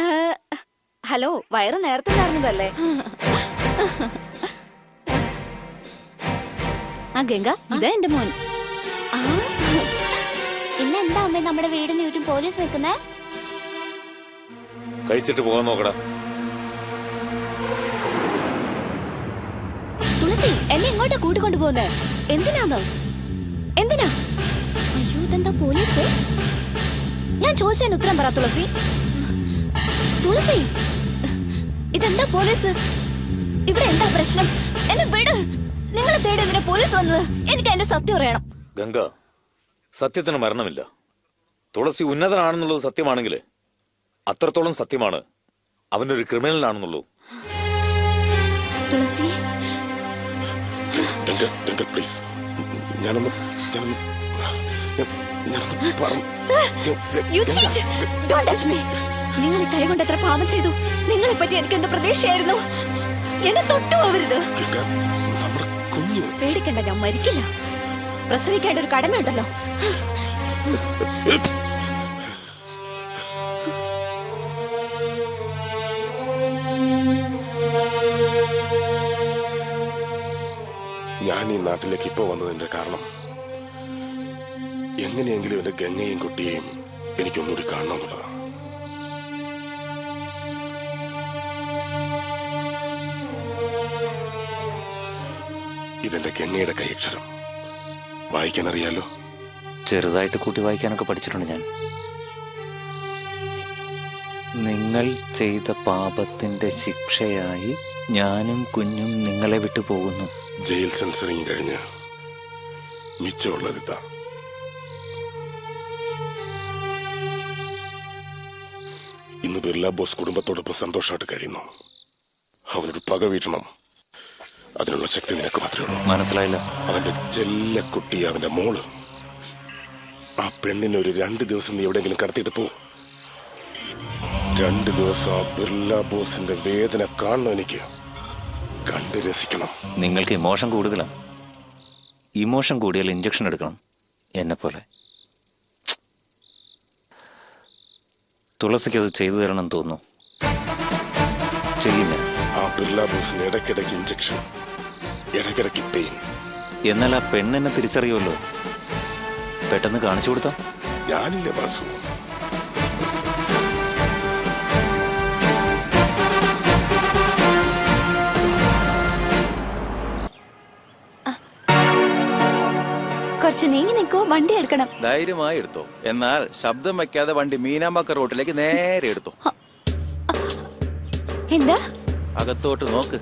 [SPEAKER 5] ഹലോ, വയറ് നേരത്തെ നിറഞ്ഞതല്ലേ?
[SPEAKER 10] ആ ഗംഗ, ഇതാ എന്റെ മോൻ.
[SPEAKER 5] ഇന്നെന്താ അമ്മേ നമ്മുടെ വീടിന് ചുറ്റും പോലീസ് നിൽക്കുന്നേ?
[SPEAKER 8] കഴിച്ചിട്ട് പോകാൻ നോക്കടാ.
[SPEAKER 5] തുളസി, എന്നെ എങ്ങോട്ടാ കൂട്ടിക്കൊണ്ടു പോകുന്നേ? എന്തിനാന്ന്? എന്തിനാ? അയ്യോ, ഇതെന്താ പോലീസ്? ഞാൻ ചോദിച്ചതിന് ഉത്തരം പറ തുളസി. തുളസി, ഇതെന്താ പോലീസ്? ഇവിടെ എന്താ പ്രശ്നം? എന്നെ വിട്. നിങ്ങളെ തേടി എന്തിനാ പോലീസ് വന്നത്? എനിക്ക് അതിന്റെ സത്യം അറിയണം.
[SPEAKER 8] ഗംഗ, സത്യത്തിന് മരണമില്ല. തുളസി ഉന്നതനാണെന്നുള്ളത് സത്യമാണെങ്കിൽ അത്രത്തോളം സത്യമാണ് അവനൊരു ക്രിമിനലാണെന്നുള്ളൂ.
[SPEAKER 5] തുളസി,
[SPEAKER 7] പ്ലീസ്, ഞാനൊന്ന്
[SPEAKER 5] നിങ്ങൾ ഈ കൈ കൊണ്ട് എത്ര പാപം ചെയ്തു. നിങ്ങളെ പറ്റി എനിക്ക് എന്ത് പ്രതീക്ഷയായിരുന്നു? എന്നെ തൊട്ടു പോവരുത്. പേടിക്കണ്ട, ഞാൻ മരിക്കില്ല. പ്രസവിക്കേണ്ട ഒരു കടമയുണ്ടല്ലോ.
[SPEAKER 7] ഞാൻ ഈ നാട്ടിലേക്ക് ഇപ്പോ വന്നതിന്റെ കാരണം എങ്ങനെയെങ്കിലും എന്റെ ഗംഗയും കുട്ടിയെയും എനിക്കൊന്നുകൂടി കാണണമെന്നുള്ളതാണ്. ഇതെന്റെ ഗംഗയുടെ കൈയക്ഷരം. വായിക്കാൻ അറിയാലോ?
[SPEAKER 2] ചെറുതായിട്ട് കൂട്ടി വായിക്കാനൊക്കെ പഠിച്ചിട്ടുണ്ട് ഞാൻ. നിങ്ങൾ ചെയ്ത പാപത്തിന്റെ ശിക്ഷയായി ഞാനും കുഞ്ഞും നിങ്ങളെ വിട്ടു പോകുന്നു.
[SPEAKER 7] ജയിൽ സെൻസറിങ് കഴിഞ്ഞ് മിച്ചമുള്ളതിതാ. ഇന്ന് ബിർല ബോസ് കുടുംബത്തോടൊപ്പം സന്തോഷമായിട്ട് കഴിയുന്നു. അവനൊരു പക വീട്ടണം. അതിനുള്ള ശക്തി നിനക്ക് മാത്രമേ ഉള്ളൂ.
[SPEAKER 2] മനസ്സിലായില്ല?
[SPEAKER 7] അവന്റെ ചെല്ലക്കുട്ടി, അവന്റെ മോള്, ആ പെണ്ണിനെ ഒരു 2 ദിവസം നീ എവിടെയെങ്കിലും കടത്തിയിട്ട് പോ. 2 ദിവസം ആ ബിർല ബോസിന്റെ വേദന കാണണം. എനിക്ക് കണ്ട് രസിക്കണം.
[SPEAKER 2] നിങ്ങൾക്ക് ഇമോഷൻ കൂടുതലാണ്. ഇമോഷൻ കൂടിയാൽ ഇഞ്ചക്ഷൻ എടുക്കണം, എന്നെ പോലെ. തുളസിക്ക് അത് ചെയ്തു തരണം തോന്നുന്നു. ചെയ്യുന്ന
[SPEAKER 7] ആ ബിർല ബോസിന് ഇടയ്ക്കിടയ്ക്ക് ഇഞ്ചക്ഷൻ, ഇടയ്ക്കിടയ്ക്ക് പെയിൻ.
[SPEAKER 2] എന്നാൽ ആ പെണ്ണെന്നെ തിരിച്ചറിയുമല്ലോ. പെട്ടെന്ന് കാണിച്ചു കൊടുത്താ?
[SPEAKER 7] ഞാനില്ലേ വാസു?
[SPEAKER 5] കുറച്ച് നീങ്ങി നിൽക്കോ, വണ്ടി എടുക്കണം.
[SPEAKER 3] ധൈര്യമായി എടുത്തോ. എന്നാൽ ശബ്ദം വെക്കാതെ വണ്ടി മീനാമ്പക്ക റോട്ടിലേക്ക് നേരെ എടുത്തോ.
[SPEAKER 5] എന്താ?
[SPEAKER 3] അകത്തോട്ട് നോക്ക്.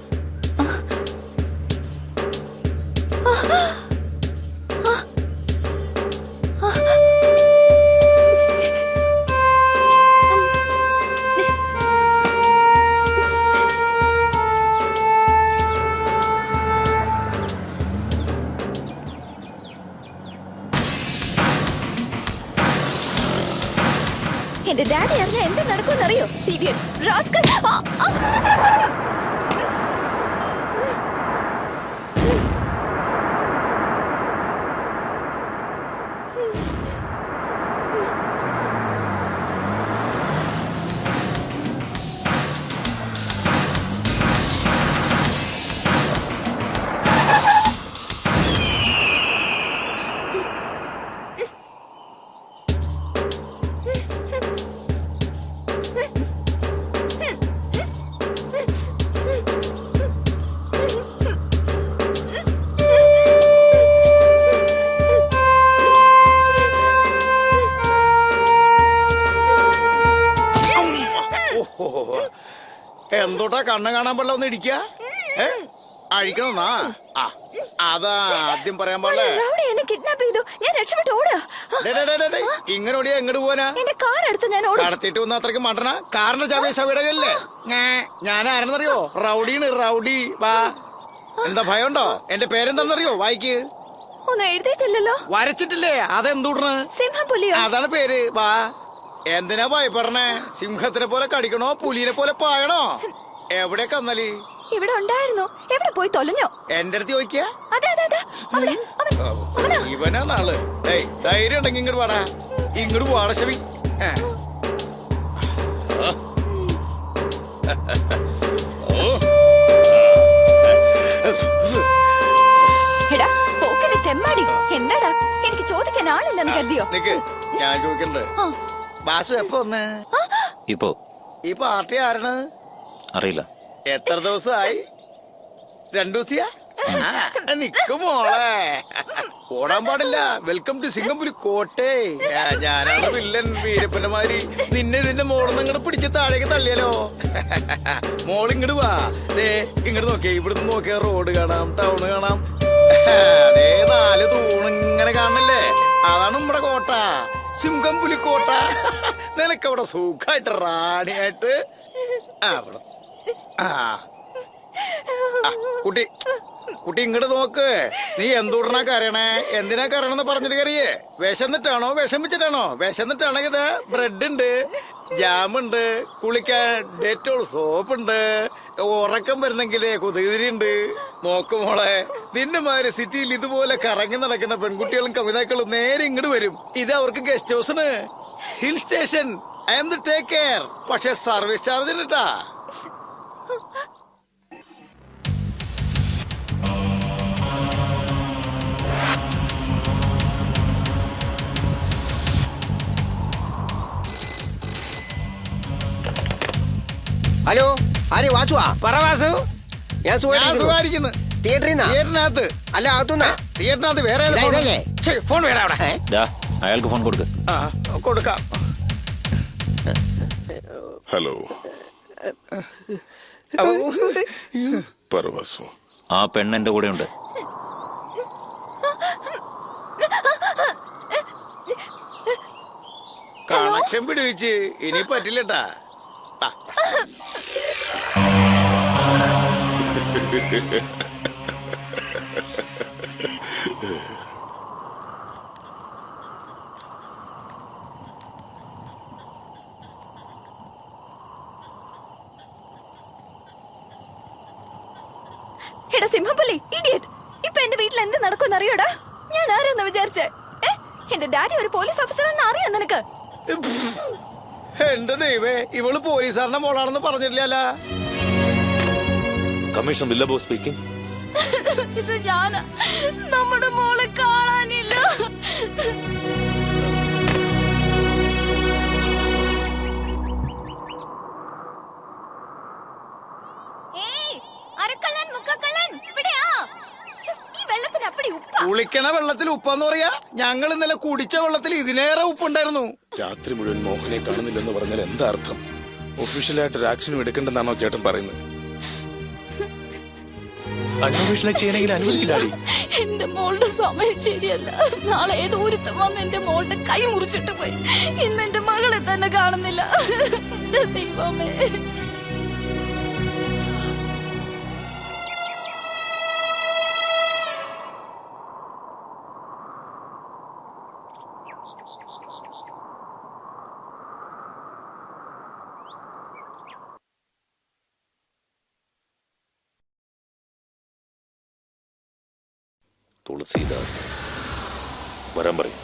[SPEAKER 5] എന്റെ ഡാഡി അറിഞ്ഞ എന്താ നടക്കുമെന്നറിയോ? റാസ്കൽ.
[SPEAKER 4] എന്തോട്ടാ കണ്ണ് കാണാൻ പാടില്ല ഒന്ന് ഇടിക്കുക അഴിക്കണമെന്നാ ആ അതാ ആദ്യം പറയാൻ പാടില്ലേ
[SPEAKER 5] റൗഡി എന്നെ കിഡ്നാപ്പ് ചെയ്തു. ഞാൻ രക്ഷപ്പെട്ട് ഓടുക.
[SPEAKER 4] ഇങ്ങനെ ഓടിയാ എങ്ങോട്ട് പോവാനാ?
[SPEAKER 5] എന്റെ കാർ എടുത്ത് ഞാൻ ഓടും.
[SPEAKER 4] കടത്തിട്ട് വന്ന അത്രയ്ക്ക് മണ്ടന കാറിന്റെ ചാവിയ ശവിടകല്ലേ? ഞാൻ ആരെന്നറിയോ? റൗഡിയാണ് റൗഡി. വാ. എന്താ ഭയമുണ്ടോ? എന്റെ പേരെന്താണെന്നറിയോ? വായിക്ക്.
[SPEAKER 5] ഒന്നും എഴുതിയിട്ടില്ലല്ലോ.
[SPEAKER 4] വരച്ചിട്ടില്ലേ? അതെന്തൂടണ്?
[SPEAKER 5] സിംഹപുലിയോ?
[SPEAKER 4] അതാണ് പേര്. വാ. എന്തിനാ ഭയപ്പെടണേ? സിംഹത്തിനെ പോലെ കടിക്കണോ പുലിനെ പോലെ പായണോ? എവിടെ കന്നലി?
[SPEAKER 5] ഇവിടെ ഉണ്ടായിരുന്നു. എവിടെ പോയി തൊലഞ്ഞോ?
[SPEAKER 4] എന്റെ അടുത്ത് ചോദിക്കാ?
[SPEAKER 5] അതെ അതെ അതെ അവിടെ അവനാ.
[SPEAKER 4] ഇവനാ നാള്. ധൈര്യം ഉണ്ടെങ്കിൽ ഇങ്ങോട്ട് പാടാ. ഇങ്ങോട്ട് പോവാടാ ശവി.
[SPEAKER 5] എടാ പോക്കരി തെമ്മാടി. എന്താടാ എനിക്ക് ചോദിക്കാൻ ആളില്ലെന്ന് കരുതിയോ?
[SPEAKER 4] നിക്ക് ഞാൻ ചോദിക്കണ്ട്. ബാസു എപ്പോ വന്ന്?
[SPEAKER 2] ഇപ്പോ
[SPEAKER 4] ഈ പാർട്ടി ആരാണ്?
[SPEAKER 2] അറിയില്ല.
[SPEAKER 4] എത്ര ദിവസമായി? 2 ദിവസിയാ? നിക്ക് മോളെ ഓടാൻ പാടില്ല. വെൽക്കം ടു സിംഗപ്പൂര് കോട്ടെ. ഞാനാണ് വില്ലൻ വീരപ്പന്റെ മാതിരി. നിന്നെ ഇതിന്റെ മോളിൽ നിന്ന് ഇങ്ങോട്ട് പിടിച്ച് താഴേക്ക് തള്ളിയാലോ? മോൾ ഇങ്ങോട്ട് വാ. ദേ ഇങ്ങോട്ട് നോക്കിയേ. ഇവിടുന്ന് നോക്കിയാ റോഡ് കാണാം, ടൗണ് കാണാം. അതേ 4 തൂണിങ്ങനെ കാണണല്ലേ? അതാണ് നമ്മുടെ കോട്ട, സിംഗംപുലി കോട്ട. നിനക്കവിടെ സുഖമായിട്ട് റാണിയായിട്ട് കുട്ടി കുട്ടി ഇങ്ങോട്ട് നോക്ക്. നീ എന്തുടനാ കരയണേ? എന്തിനാ കരയണെന്ന് പറഞ്ഞിട്ട് കറിയേ? വിശന്നിട്ടാണോ വിഷമിച്ചിട്ടാണോ? വിശന്നിട്ടാണെങ്കിൽ ഇത് ബ്രെഡ് ഉണ്ട്, ജാമുണ്ട്, കുളിക്കാൻ ഡെറ്റോൾ സോപ്പുണ്ട്, ഉറക്കം വരുന്നെങ്കിലേ കുതിരി ഉണ്ട്. നോക്ക് മോളെ, നിന്റെ മാതിരി സിറ്റിയിൽ ഇതുപോലെ കറങ്ങി നടക്കുന്ന പെൺകുട്ടികളും കവിതാക്കളും നേരെ ഇങ്ങോട്ട് വരും. ഇത് അവർക്ക് ഗസ്റ്റ് ഹൗസിന്, hill station. I am the take care. പക്ഷെ സർവീസ് ചാർജ് ഇട്ടാ.
[SPEAKER 6] ഹലോ ആരെ വാസുവാ?
[SPEAKER 4] പറ വാസു.
[SPEAKER 6] ഞാൻ
[SPEAKER 4] സുഖമായിരിക്കുന്നു. തിയേറ്ററിനകത്ത്
[SPEAKER 6] അല്ല അകത്തുനിന്നാ?
[SPEAKER 4] തിയേറ്ററിനകത്ത് വേറെ ഫോൺ വേറെ അവിടെ.
[SPEAKER 2] അയാൾക്ക് ഫോൺ കൊടുക്ക.
[SPEAKER 4] കൊടുക്കാം.
[SPEAKER 7] ഹലോ പറവാസു.
[SPEAKER 2] ആ പെണ്ണ് എന്റെ കൂടെ ഉണ്ട്.
[SPEAKER 4] കണക്ഷൻ പിടിവെച്ച് ഇനി പറ്റില്ലട്ടാ.
[SPEAKER 5] എടാ സിംഹപുലി ഇഡിയറ്റ്. ഇപ്പൊ എന്റെ വീട്ടിൽ എന്ത് നടക്കുമെന്ന് അറിയോടാ? ഞാൻ ആരാന്ന് വിചാരിച്ചേ? എന്റെ ഡാഡി ഒരു പോലീസ് ഓഫീസറാണെന്ന് അറിയാം നിനക്ക്?
[SPEAKER 4] എന്റെ ദൈവേ, ഇവള് പോലീസുകാരന്റെ മോളാണെന്ന് പറഞ്ഞിട്ടില്ല.
[SPEAKER 8] കമ്മീഷൻ വില്ലബോ സ്പീക്കിംഗ്.
[SPEAKER 10] ഇത് ഞാനാ. നമ്മുടെ മോളെ കാണാനില്ല.
[SPEAKER 4] കുളിക്കണ വെള്ളത്തിൽ ഉപ്പെന്ന് പറയാ? ഞങ്ങൾ ഇന്നലെ കുടിച്ച വെള്ളത്തിൽ ഇതിനേറെ ഉപ്പുണ്ടായിരുന്നു.
[SPEAKER 7] രാത്രി മുഴുവൻ മോഹനെ കാണുന്നില്ലെന്ന് പറഞ്ഞാൽ എന്താ അർത്ഥം? ഒഫീഷ്യലായിട്ടൊരു ആക്ഷനും എടുക്കണ്ടെന്നാണോ ചേട്ടൻ പറയുന്നത്?
[SPEAKER 10] എന്റെ മോളുടെ സമയം ശരിയല്ല. നാളെ ഏതോ ഒരുത്തം വന്ന് എന്റെ മോളുടെ കൈ മുറിച്ചിട്ട് പോയി. ഇന്ന് എന്റെ മകളെ തന്നെ കാണുന്നില്ല. എന്റെ ദൈവമേ.
[SPEAKER 8] തുളസീദാസ് വരാൻ പറയും.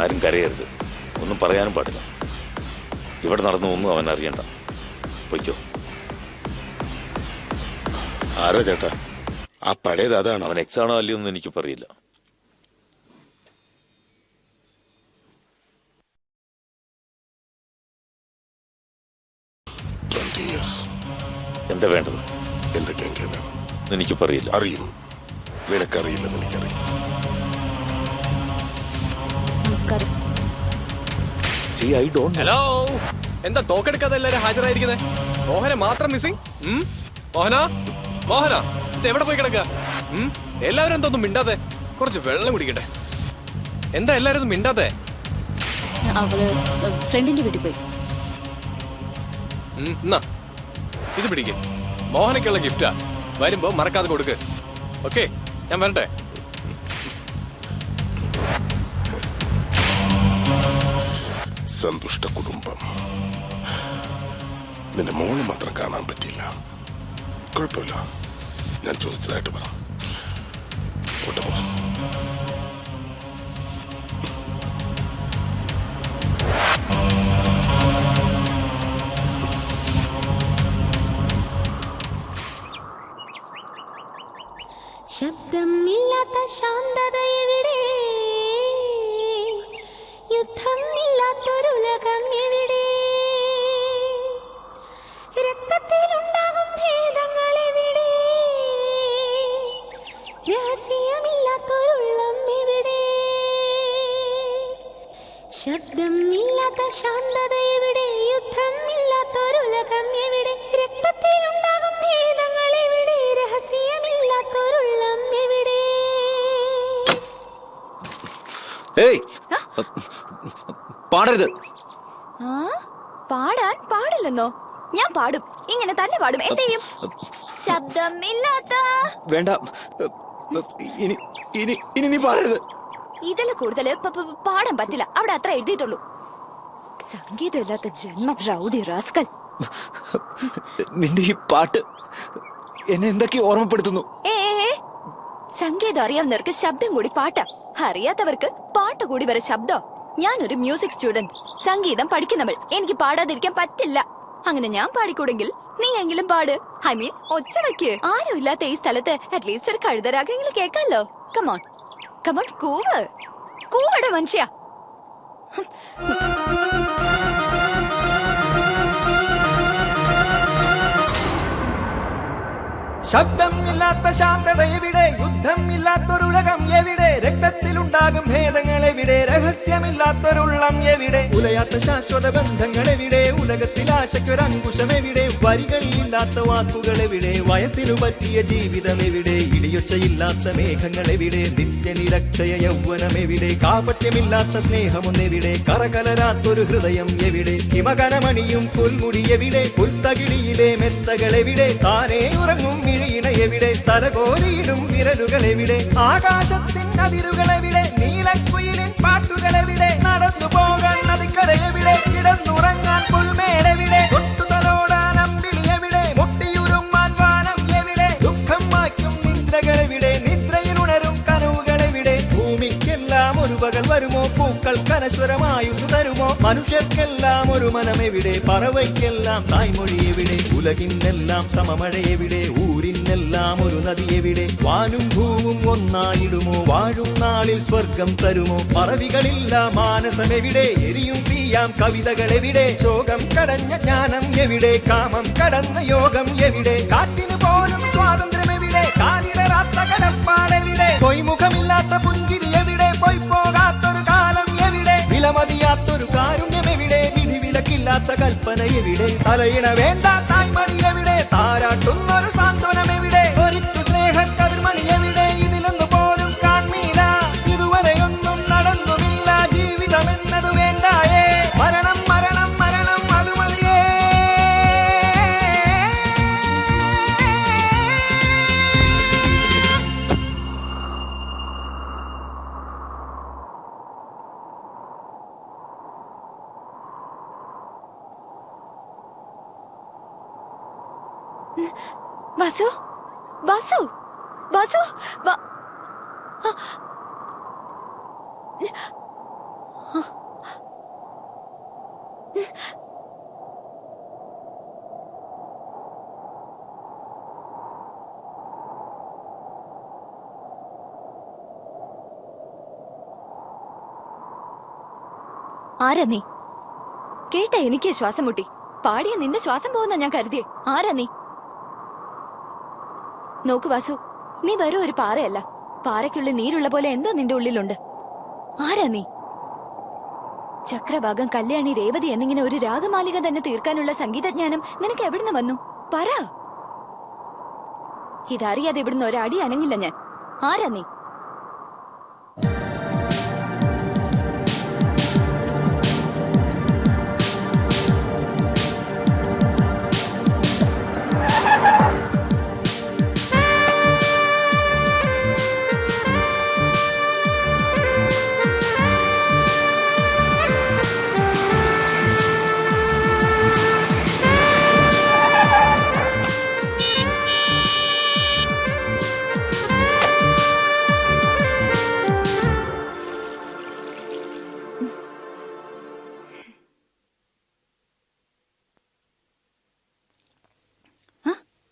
[SPEAKER 8] ആരും കരയരുത്, ഒന്നും പറയാനും പാടില്ല. ഇവിടെ നടന്നു ഒന്നും അവൻ അറിയണ്ട. പൊയ്ക്കോ.
[SPEAKER 7] ആരോ ചേട്ടാ ആ പഴയത് അതാണ്?
[SPEAKER 8] അവൻ എക്സാണോ അല്ലയോ എന്ന് എനിക്ക് പറയില്ല. എന്താ വേണ്ടത്?
[SPEAKER 7] എന്തൊക്കെയാണ്
[SPEAKER 8] എനിക്ക് പറയില്ല.
[SPEAKER 7] അറിയും. നിനക്കറിയില്ലെന്ന് എനിക്കറിയാം.
[SPEAKER 5] നമസ്കാരം.
[SPEAKER 8] See, I don't know.
[SPEAKER 11] Hello എന്താ തോക്കെടുക്കാതെ എല്ലാരും ഹാജരായിരിക്കുന്നത്? മോഹനെ മാത്രം മിസ്സിംഗ്. മോഹന, മോഹന, ഇത് എവിടെ പോയി കിടക്കുക? എല്ലാവരും എന്തോന്നും മിണ്ടാതെ? കുറച്ച് വെള്ളം കുടിക്കട്ടെ. എന്താ എല്ലാരും ഒന്നും മിണ്ടാതെ?
[SPEAKER 10] അവള് ഫ്രണ്ടിന്റെ വീട്ടിൽ പോയി.
[SPEAKER 11] എന്നാ ഇത് പിടിക്ക്. മോഹനക്കുള്ള ഗിഫ്റ്റാ. വരുമ്പോ മറക്കാതെ കൊടുക്ക്. ഓക്കെ, ഞാൻ വരട്ടെ.
[SPEAKER 7] സന്തുഷ്ട കുടുംബം. നിന്റെ മോള് മാത്രം കാണാൻ പറ്റിയില്ല. കുഴപ്പമില്ല, ഞാൻ ചോദിച്ചതായിട്ട് പറ. പോട്ടെ ബോസ്.
[SPEAKER 12] ശബ്ദമില്ലാത്ത ശാന്തത എവിടെ? യുദ്ധമില്ലാത്തൊരുലകം എവിടെ? രക്തത്തിലുണ്ടാകും ഭേദങ്ങൾ എവിടെ? രഹസ്യമില്ലാത്തൊരുള്ളം എവിടെ? ശബ്ദമില്ലാത്ത ശാന്തത എവിടെ? യുദ്ധമില്ലാത്തൊരുലകം എവിടെ? രക്തത്തിലുണ്ടാകും ഭേദങ്ങൾ എവിടെ? രഹസ്യമില്ലാത്തൊരുള്ളം എവിടെ?
[SPEAKER 2] ഏയ്, പാടരുത്.
[SPEAKER 5] പാടാൻ പാടില്ലെന്നോ? ഞാൻ പാടും, ഇങ്ങനെ തന്നെ പാടും. എന്ത് ചെയ്യും? ശബ്ദമില്ലാത്ത.
[SPEAKER 2] വേണ്ട, ഇനി ഇനി ഇനി നീ പാടരുത്.
[SPEAKER 5] ഇതിൽ കൂടുതൽ പാടാൻ പറ്റില്ല. അവിടെ അത്ര എഴുതിയിട്ടുള്ളൂ. സംഗീതമില്ലാത്ത ജന്മ റൗഡി റാസ്കൽ.
[SPEAKER 2] നിന്റെ ഈ പാട്ട് എന്നെ എന്തൊക്കെ ഓർമ്മപ്പെടുത്തുന്നു.
[SPEAKER 5] സംഗീതം അറിയാവുന്നവർക്ക് ശബ്ദം കൂടി പാട്ടാ, അറിയാത്തവർക്ക് പാട്ട് കൂടി വരെ ശബ്ദോ. ഞാനൊരു മ്യൂസിക് സ്റ്റുഡന്റ്, സംഗീതം പഠിക്കുന്നവൾ. എനിക്ക് പാടാതിരിക്കാൻ പറ്റില്ല. അങ്ങനെ ഞാൻ പാടിക്കൂടെങ്കിൽ നീ എങ്കിലും പാട്. ഐ മീൻ, ഒച്ച വയ്ക്ക്. ആരും ഇല്ലാത്ത ഈ സ്ഥലത്ത് അറ്റ്ലീസ്റ്റ് ഒരു കഴുതരാഗെങ്കിലും കേൾക്കാലോ. കമോൺ കമോൺ, കൂവ് കൂവട മനുഷ്യ.
[SPEAKER 3] ശബ്ദമില്ലാത്ത ശാന്തത എവിടെ? യുദ്ധമില്ലാത്തൊരുലകം എവിടെ? രക്തത്തിലുണ്ടാകും ഭേദങ്ങൾ എവിടെ? രഹസ്യമില്ലാത്തൊരുള്ളം എവിടെ? ഉലയാത്ത ശാശ്വത ബന്ധങ്ങൾ എവിടെ? ഉലകത്തിൽ ആശയ്ക്കൊരങ്കുശം എവിടെ? വരികളില്ലാത്ത വാക്കുകൾ എവിടെ? വയസ്സിനു പറ്റിയ ജീവിതം എവിടെ? ഇടിയൊച്ചയില്ലാത്ത മേഘങ്ങൾ എവിടെ? നിത്യനിരക്ഷയ യൗവനം എവിടെ? കാപട്യമില്ലാത്ത സ്നേഹമൊന്നെവിടെ? കറകലരാത്തൊരു ഹൃദയം എവിടെ? ഹിമകണമണിയും പുൽമുടി എവിടെ? പുൽത്തകിടിയിലെ മെത്തകൾ എവിടെ? താനേ ഉറങ്ങും മിഴിയിണ എവിടെ? തലകോരിയിടും വിരലുകൾ എവിടെ? ആകാശത്തിൻ അതിരുകൾ എവിടെ? നീലക്കുയിലിൻ പാട്ടുകൾ എവിടെ? നടന്നു പോകാൻ നദിക്കര എവിടെ? കിടന്നുറങ്ങാൻ പുൽമേടെവിടെ? കൊട്ടുതലോടാൻ അമ്പിളി എവിടെ? മുട്ടിയുരുമാൻ വാനം എവിടെ? ദുഃഖം മായ്ക്കും നിദ്രകൾ എവിടെ? നിദ്രയിലുണരും കനവുകൾ എവിടെ? ഭൂമിക്കെല്ലാം ഒരു പകൽ വരുമോ? പൂക്കൾ കനശ്വരമായുസ് തരുമോ? മനുഷ്യർക്കെല്ലാം ഒരു മനം എവിടെ? പറവയ്ക്കെല്ലാം തായ്മൊഴി എവിടെ? ഉലകിന്നെല്ലാം സമമഴ എവിടെ? ഊരിനെല്ലാം ഒരു നദി എവിടെ? വാനും ഭൂവും ഒന്നായിടുമോ? വാഴും നാളിൽ സ്വർഗം തരുമോ? പറവികളില്ല മാനസം എവിടെ? എരിയും തീയാം കവിതകൾ എവിടെ? ശോകം കടഞ്ഞ ജ്ഞാനം എവിടെ? കാമം കടന്ന യോഗം എവിടെ? കാറ്റിന് പോലും സ്വാതന്ത്ര്യം എവിടെ? കാലിടറാത്ത കടപ്പാടെവിടെ? പൊയ്മുഖമില്ലാത്ത പുഞ്ചിരി എവിടെ? പോയി പോകാത്തൊരു കാലം എവിടെ? വിലമതിയാത്തൊരു കാരുണ്യം എവിടെ? വിധി വിലക്കില്ലാത്ത കൽപ്പന എവിടെ? തലയിണ വേണ്ട തായ്മണി എവിടെ? താരാട്ടുന്നൊരു സാന്ത്വനം എവിടെ? ഒരിറ്റു സ്നേഹക്കതിർമണി എവിടെ? ഇതിലൊന്നു പോലും കാൺമീല. ഇതുവരെയൊന്നും നടന്നുമില്ല. ജീവിതം എന്നത് വേണ്ടായേ. മരണം മരണം മരണം അത് മതിയേ.
[SPEAKER 5] വാസു വാസു വാസു ആരാ നീ? കേട്ട എനിക്ക് ശ്വാസം മുട്ടി. പാടിയ നിന്റെ ശ്വാസം പോകുന്ന ഞാൻ കരുതിയേ. ആരാ നീ? നോക്കു വാസു, നീ വെറും ഒരു പാറയല്ല. പാറയ്ക്കുള്ളിൽ നീരുള്ള പോലെ എന്തോ നിന്റെ ഉള്ളിലുണ്ട്. ആരാ നീ? ചക്രഭാഗം, കല്യാണി, രേവതി എന്നിങ്ങനെ ഒരു രാഗമാലിക തന്നെ തീർക്കാനുള്ള സംഗീതജ്ഞാനം നിനക്ക് എവിടുന്ന് വന്നു? പറ. ഇതറിയാതെ ഇവിടുന്ന് ഒരടി അനങ്ങില്ല ഞാൻ. ആരാ നീ?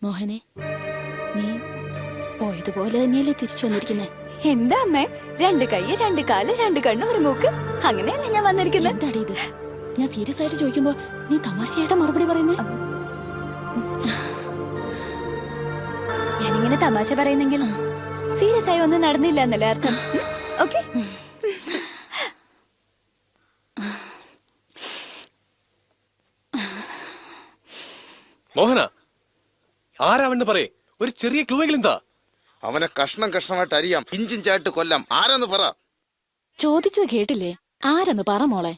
[SPEAKER 10] മോഹനെ, നീ പോയതുപോലെ തന്നെയല്ലേ തിരിച്ചു വന്നിരിക്കുന്നേ?
[SPEAKER 5] എന്താ അമ്മേ, 2 കൈ 2 കാല് 2 കണ്ണ് 1 മൂക്ക്, അങ്ങനെയല്ലേ ഞാൻ വന്നിരിക്കുന്നത്?
[SPEAKER 10] എന്താടി ഇത്? ഞാൻ സീരിയസ് ആയിട്ട് ചോദിക്കുമ്പോ നീ തമാശയായിട്ടാ മറുപടി പറയുന്നേ?
[SPEAKER 5] ഞാനിങ്ങനെ തമാശ പറയുന്നെങ്കിൽ സീരിയസ് ആയി ഒന്നും നടന്നില്ല എന്നല്ലേ അർത്ഥം? ഓക്കെ.
[SPEAKER 11] മോഹന, ആരാവെന്ന് പറയേ, ഒരു ചെറിയ ക്ലൂ എങ്കിലും എന്താ?
[SPEAKER 7] അവനെ കഷ്ണം കഷ്ണമായിട്ട് അരിയാം, ഇഞ്ചിഞ്ചായിട്ട് കൊല്ലാം. ആരാന്ന് പറ.
[SPEAKER 10] ചോദിച്ചത് കേട്ടില്ലേ? ആരെന്ന് പറ മോളെ.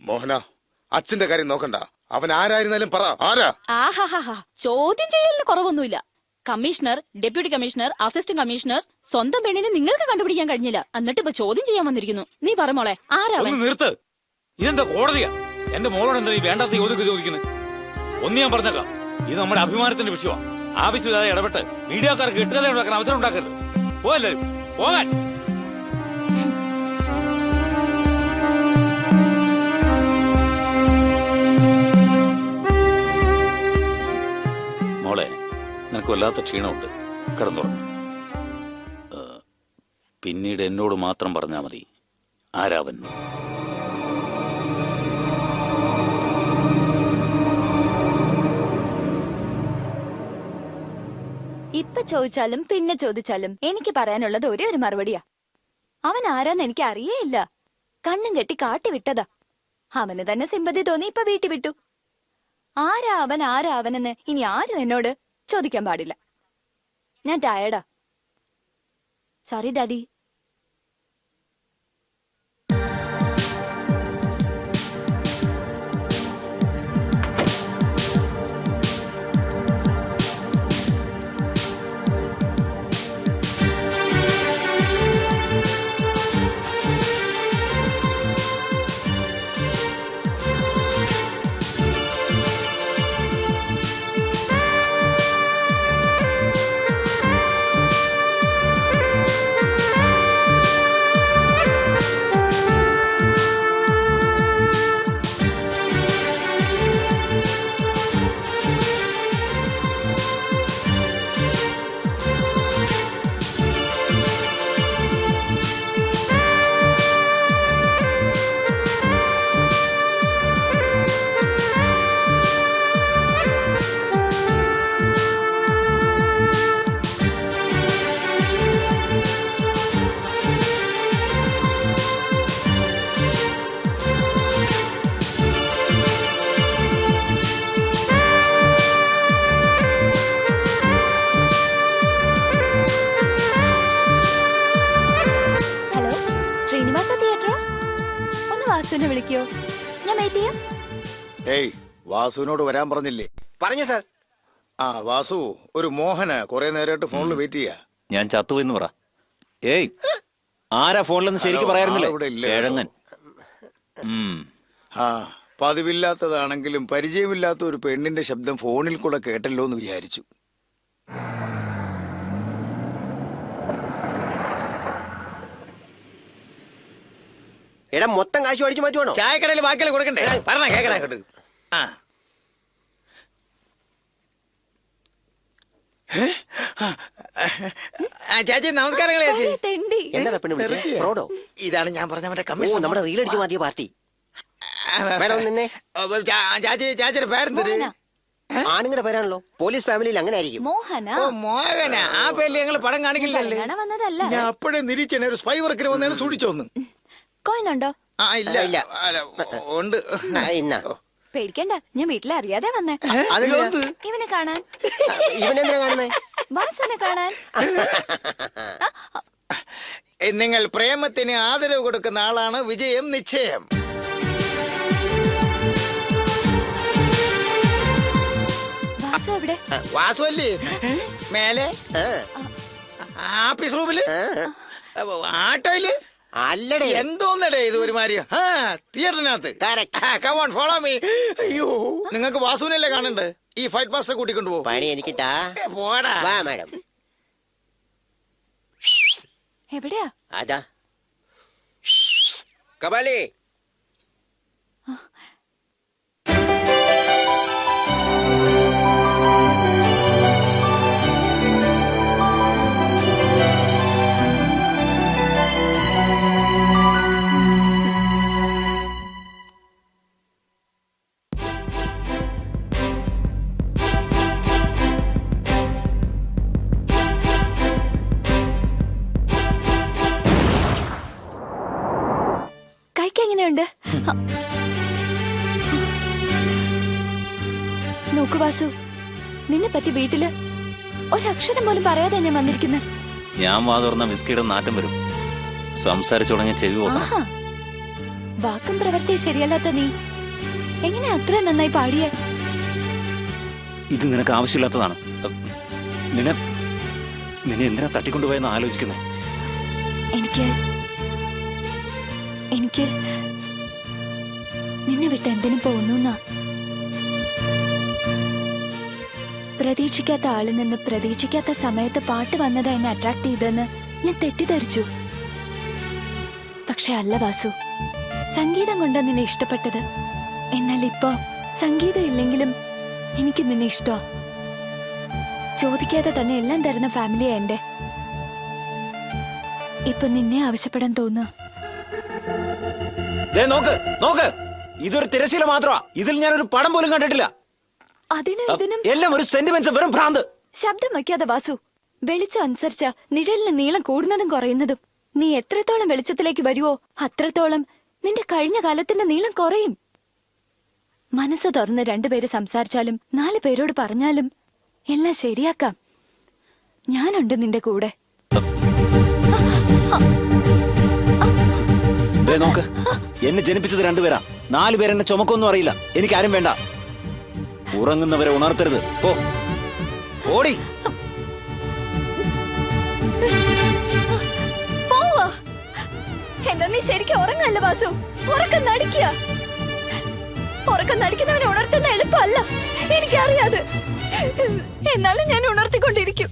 [SPEAKER 7] മോഹന, അച്ഛന്റെ കാര്യം നോക്കണ്ട. അവൻ ആരായിരുന്നാലും പറ. ആരാ?
[SPEAKER 10] ആഹാഹാ, ചോദ്യം ചെയ്യലിന് കുറവൊന്നുമില്ല. Commissioner, deputy commissioner, assistant commissioner, സ്വന്തം പെണ്ണിനെ നിങ്ങൾക്ക് കണ്ടുപിടിക്കാൻ കഴിഞ്ഞില്ല. എന്നിട്ട് ഇപ്പൊ ചോദ്യം ചെയ്യാൻ വന്നിരിക്കുന്നു. നീ പറ മോളെ, ആരാവൻ?
[SPEAKER 8] ഒന്ന് നിർത്ത്. ഇതെന്താ കോടതിയാ? എന്റെ മോളോട് എന്താ ഈ വേണ്ടാത്ത ചോദ്യം ചോദിക്കുന്നത്? ഒന്ന് ഞാൻ പറഞ്ഞേക്കാം, ഇത് നമ്മുടെ അഭിമാനത്തിന്റെ വിഷയമാണ്. ആവശ്യമില്ലാതെ ഇടപെട്ട് മീഡിയക്കാർക്ക് കിട്ടുകഥ ഉണ്ടാക്കാൻ അവസരം ഉണ്ടാക്കരുത്. പോകല്ലാരും, പോകാൻ. മോളെ, നിനക്ക് വല്ലാത്ത ക്ഷീണമുണ്ട്, കിടന്നുറങ്ങും. പിന്നീട് എന്നോട് മാത്രം പറഞ്ഞാൽ മതി ആരാവൻ.
[SPEAKER 5] ഇപ്പൊ ചോദിച്ചാലും പിന്നെ ചോദിച്ചാലും എനിക്ക് പറയാനുള്ളത് ഒരേ ഒരു മറുപടിയാ. അവൻ ആരാന്ന് എനിക്ക് അറിയേയില്ല. കണ്ണും കെട്ടി കാട്ടിവിട്ടതാ. അവന് തന്നെ സിമ്പതി തോന്നി ഇപ്പൊ വീട്ടിൽ വിട്ടു. ആരാ അവനെന്ന് ഇനി ആരും എന്നോട് ചോദിക്കാൻ പാടില്ല. ഞാൻ ടയർഡാ. Sorry daddy. വാസുവിനെ വിളിക്കോ? ഞാൻ വെയിറ്റ് ചെയ്യാം.
[SPEAKER 1] ഏയ്, വാസുവിനോട് വരാൻ പറഞ്ഞില്ലേ?
[SPEAKER 6] പറഞ്ഞു സാർ.
[SPEAKER 1] ആ വാസു, ഒരു മോഹന് കുറെ നേരമായിട്ട് ഫോണിൽ വെയിറ്റ് ചെയ്യാ.
[SPEAKER 2] ഞാൻ ചത്തുപോയെന്ന് പറ. ഏയ്, ആരാ ഫോണിലെന്ന് ശരിക്കും പറയാറുന്നില്ലേ? കിഴങ്ങൻ.
[SPEAKER 1] ആ, പതിവില്ലാത്തതാണെങ്കിലും പരിചയമില്ലാത്ത ഒരു പെണ്ണിന്റെ ശബ്ദം ഫോണിൽ കൂടെ കേട്ടല്ലോ എന്ന് വിചാരിച്ചു.
[SPEAKER 6] എടാ, മൊത്തം കാശ് അടിച്ചു മാറ്റുവാണോ?
[SPEAKER 4] ചായക്കടയിൽ ബാക്കിയുള്ള കൊടുക്കണ്ടേ? പറഞ്ഞ കേക്കണ കേട്ട്. ചേച്ചി നമസ്കാരങ്ങളെ.
[SPEAKER 6] എന്താ പെണ്ണ് വിളിച്ചത്? ഫ്രോഡോ?
[SPEAKER 4] ഇതാണ് ഞാൻ പറഞ്ഞ മറ്റേ
[SPEAKER 6] ഓ,
[SPEAKER 4] കമ്മീഷൻ.
[SPEAKER 6] നമ്മുടെ റീൽ അടിച്ചു മാറ്റിയ പാർട്ടി. നിന്നെ
[SPEAKER 4] ചാച്ചിയുടെ പേരെന്തര്?
[SPEAKER 6] ആണുങ്ങളുടെ പേരാണല്ലോ. പോലീസ് ഫാമിലിയിൽ അങ്ങനെ ആയിരിക്കും.
[SPEAKER 5] മോഹന.
[SPEAKER 4] ഓ, മോഹന. ആ പേരിൽ ഞങ്ങൾ പടം കാണിക്കില്ലല്ലേ?
[SPEAKER 5] വന്നതല്ല.
[SPEAKER 1] ഞാൻ അപ്പോഴേ നിരീക്ഷണ ഒരു സ്പൈ വർക്കിന് വന്നേന്ന് സൂക്ഷിച്ചോന്ന്.
[SPEAKER 5] കോയിനുണ്ടോ?
[SPEAKER 4] ആ ഇല്ല
[SPEAKER 6] ഇല്ല.
[SPEAKER 4] അല്ല, ഉണ്ട്
[SPEAKER 6] ഇന്ന
[SPEAKER 5] പേടിക്കണ്ട, ഞാൻ വീട്ടിലെ അറിയാതെ വന്നേ.
[SPEAKER 6] അതെന്തിനാ?
[SPEAKER 5] ഇവനെ കാണാൻ.
[SPEAKER 6] ഇവനെന്തിനാ കാണുന്നേ?
[SPEAKER 5] വാസുവിനെ കാണാൻ.
[SPEAKER 4] നിങ്ങൾ പ്രേമത്തിന് ആദരവ് കൊടുക്കുന്ന ആളാണ് വിജയം നിശ്ചയം.
[SPEAKER 5] വാസു എവിടെ?
[SPEAKER 4] വാസു അല്ലേ മേലെ ആഫീസ് റൂമില് ആട്ടോയില്
[SPEAKER 6] അല്ലടേ.
[SPEAKER 4] എന്തോന്നടേ ഇത് ഒരുമാതിരി തിയേറ്ററിനകത്ത്. Follow me. അയ്യോ, നിങ്ങൾക്ക് വാസുവിനല്ലേ കാണണ്ട്? ഈ ഫൈറ്റ് മാസ്റ്റർ കൂട്ടിക്കൊണ്ടു പോകും.
[SPEAKER 6] പണി എനിക്കിട്ടാ.
[SPEAKER 4] പോടാ.
[SPEAKER 6] വാ മാഡം.
[SPEAKER 5] എവിടെയാ?
[SPEAKER 6] അതാ കപാലി.
[SPEAKER 5] കൈക്ക് എങ്ങനെയുണ്ട്? നോക്കു വാസു, നിന്നെ പറ്റി വീട്ടില് ഒരക്ഷരം പോലും പറയാതെ ഞാൻ വന്നിരിക്കുന്നത്.
[SPEAKER 2] ഞാൻ വാ തുറന്ന വിസ്കിയുടെ നാറ്റം വരും. സംസാരിച്ചു തുടങ്ങിയ ചെവി പോകണം.
[SPEAKER 5] ആഹാ, വാക്കും പ്രവൃത്തിയും ശരിയല്ലാത്ത നീ എങ്ങനെ അത്ര നന്നായി പാടിയ?
[SPEAKER 2] ഇത് നിനക്ക് ആവശ്യമില്ലാത്തതാണ്. നിന്നെ നിന്നെ എന്തിനാ തട്ടിക്കൊണ്ടുപോയെന്ന് ആലോചിക്കുന്നേ?
[SPEAKER 5] എനിക്ക് നിന്നെ വിട്ട് എന്തിനു പോകുന്നു? പ്രതീക്ഷിക്കാത്ത ആളിൽ നിന്ന് പ്രതീക്ഷിക്കാത്ത സമയത്ത് പാട്ട് വന്നതാ എന്നെ അട്രാക്ട് ചെയ്തെന്ന് ഞാൻ തെറ്റിദ്ധരിച്ചു. പക്ഷെ അല്ല വാസു, സംഗീതം കൊണ്ടാ നിന്നെ ഇഷ്ടപ്പെട്ടത്. എന്നാൽ ഇപ്പോ സംഗീതം ഇല്ലെങ്കിലും എനിക്ക് നിന്നെ ഇഷ്ടോ. ചോദിക്കാതെ തന്നെ എല്ലാം തരുന്ന ഫാമിലിയാ എന്റെ. ഇപ്പൊ നിന്നെ ആവശ്യപ്പെടാൻ തോന്നുക.
[SPEAKER 2] നോക്ക് നോക്ക്, ഇതൊരു തിരശീല മാത്രമാ. ഇതിൽ ഞാനൊരു പടം പോലും കണ്ടിട്ടില്ല.
[SPEAKER 5] അതിനും ഇതിനും
[SPEAKER 2] എല്ലാം ഒരു സെന്റിമെന്റ്സ്, വെറും ഭ്രാന്ത്.
[SPEAKER 5] ശബ്ദം വയ്ക്കാതെ വാസു. വെളിച്ചം അനുസരിച്ച നിഴലിന് നീളം കൂടുന്നതും കുറയുന്നതും. നീ എത്രത്തോളം വെളിച്ചത്തിലേക്ക് വരുവോ അത്രത്തോളം നിന്റെ കഴിഞ്ഞ കാലത്തിന്റെ നീളം കുറയും. മനസ്സ് തുറന്ന് 2 പേര് സംസാരിച്ചാലും 4 പേരോട് പറഞ്ഞാലും എല്ലാം ശരിയാക്കാം. ഞാനുണ്ട് നിന്റെ കൂടെ.
[SPEAKER 2] നോക്ക്, എന്നെ ജനിപ്പിച്ചത് 2 പേരാ. 4 പേരെന്നെ ചുമക്കൊന്നും അറിയില്ല. എനിക്കാരും വേണ്ട. ഉറങ്ങുന്നവരെ ഉണർത്തരുത്. പോ, ഓടി.
[SPEAKER 5] പോവാ. എന്നാ നീ ശരിക്കും ഉറങ്ങല്ല വാസു. ഉറക്കം നടിക്കുക. ഉറക്കം നടിക്കുന്നവനെ ഉണർത്തുന്ന എളുപ്പമല്ല, എനിക്കറിയാതെ. എന്നാലും ഞാൻ ഉണർത്തിക്കൊണ്ടിരിക്കും.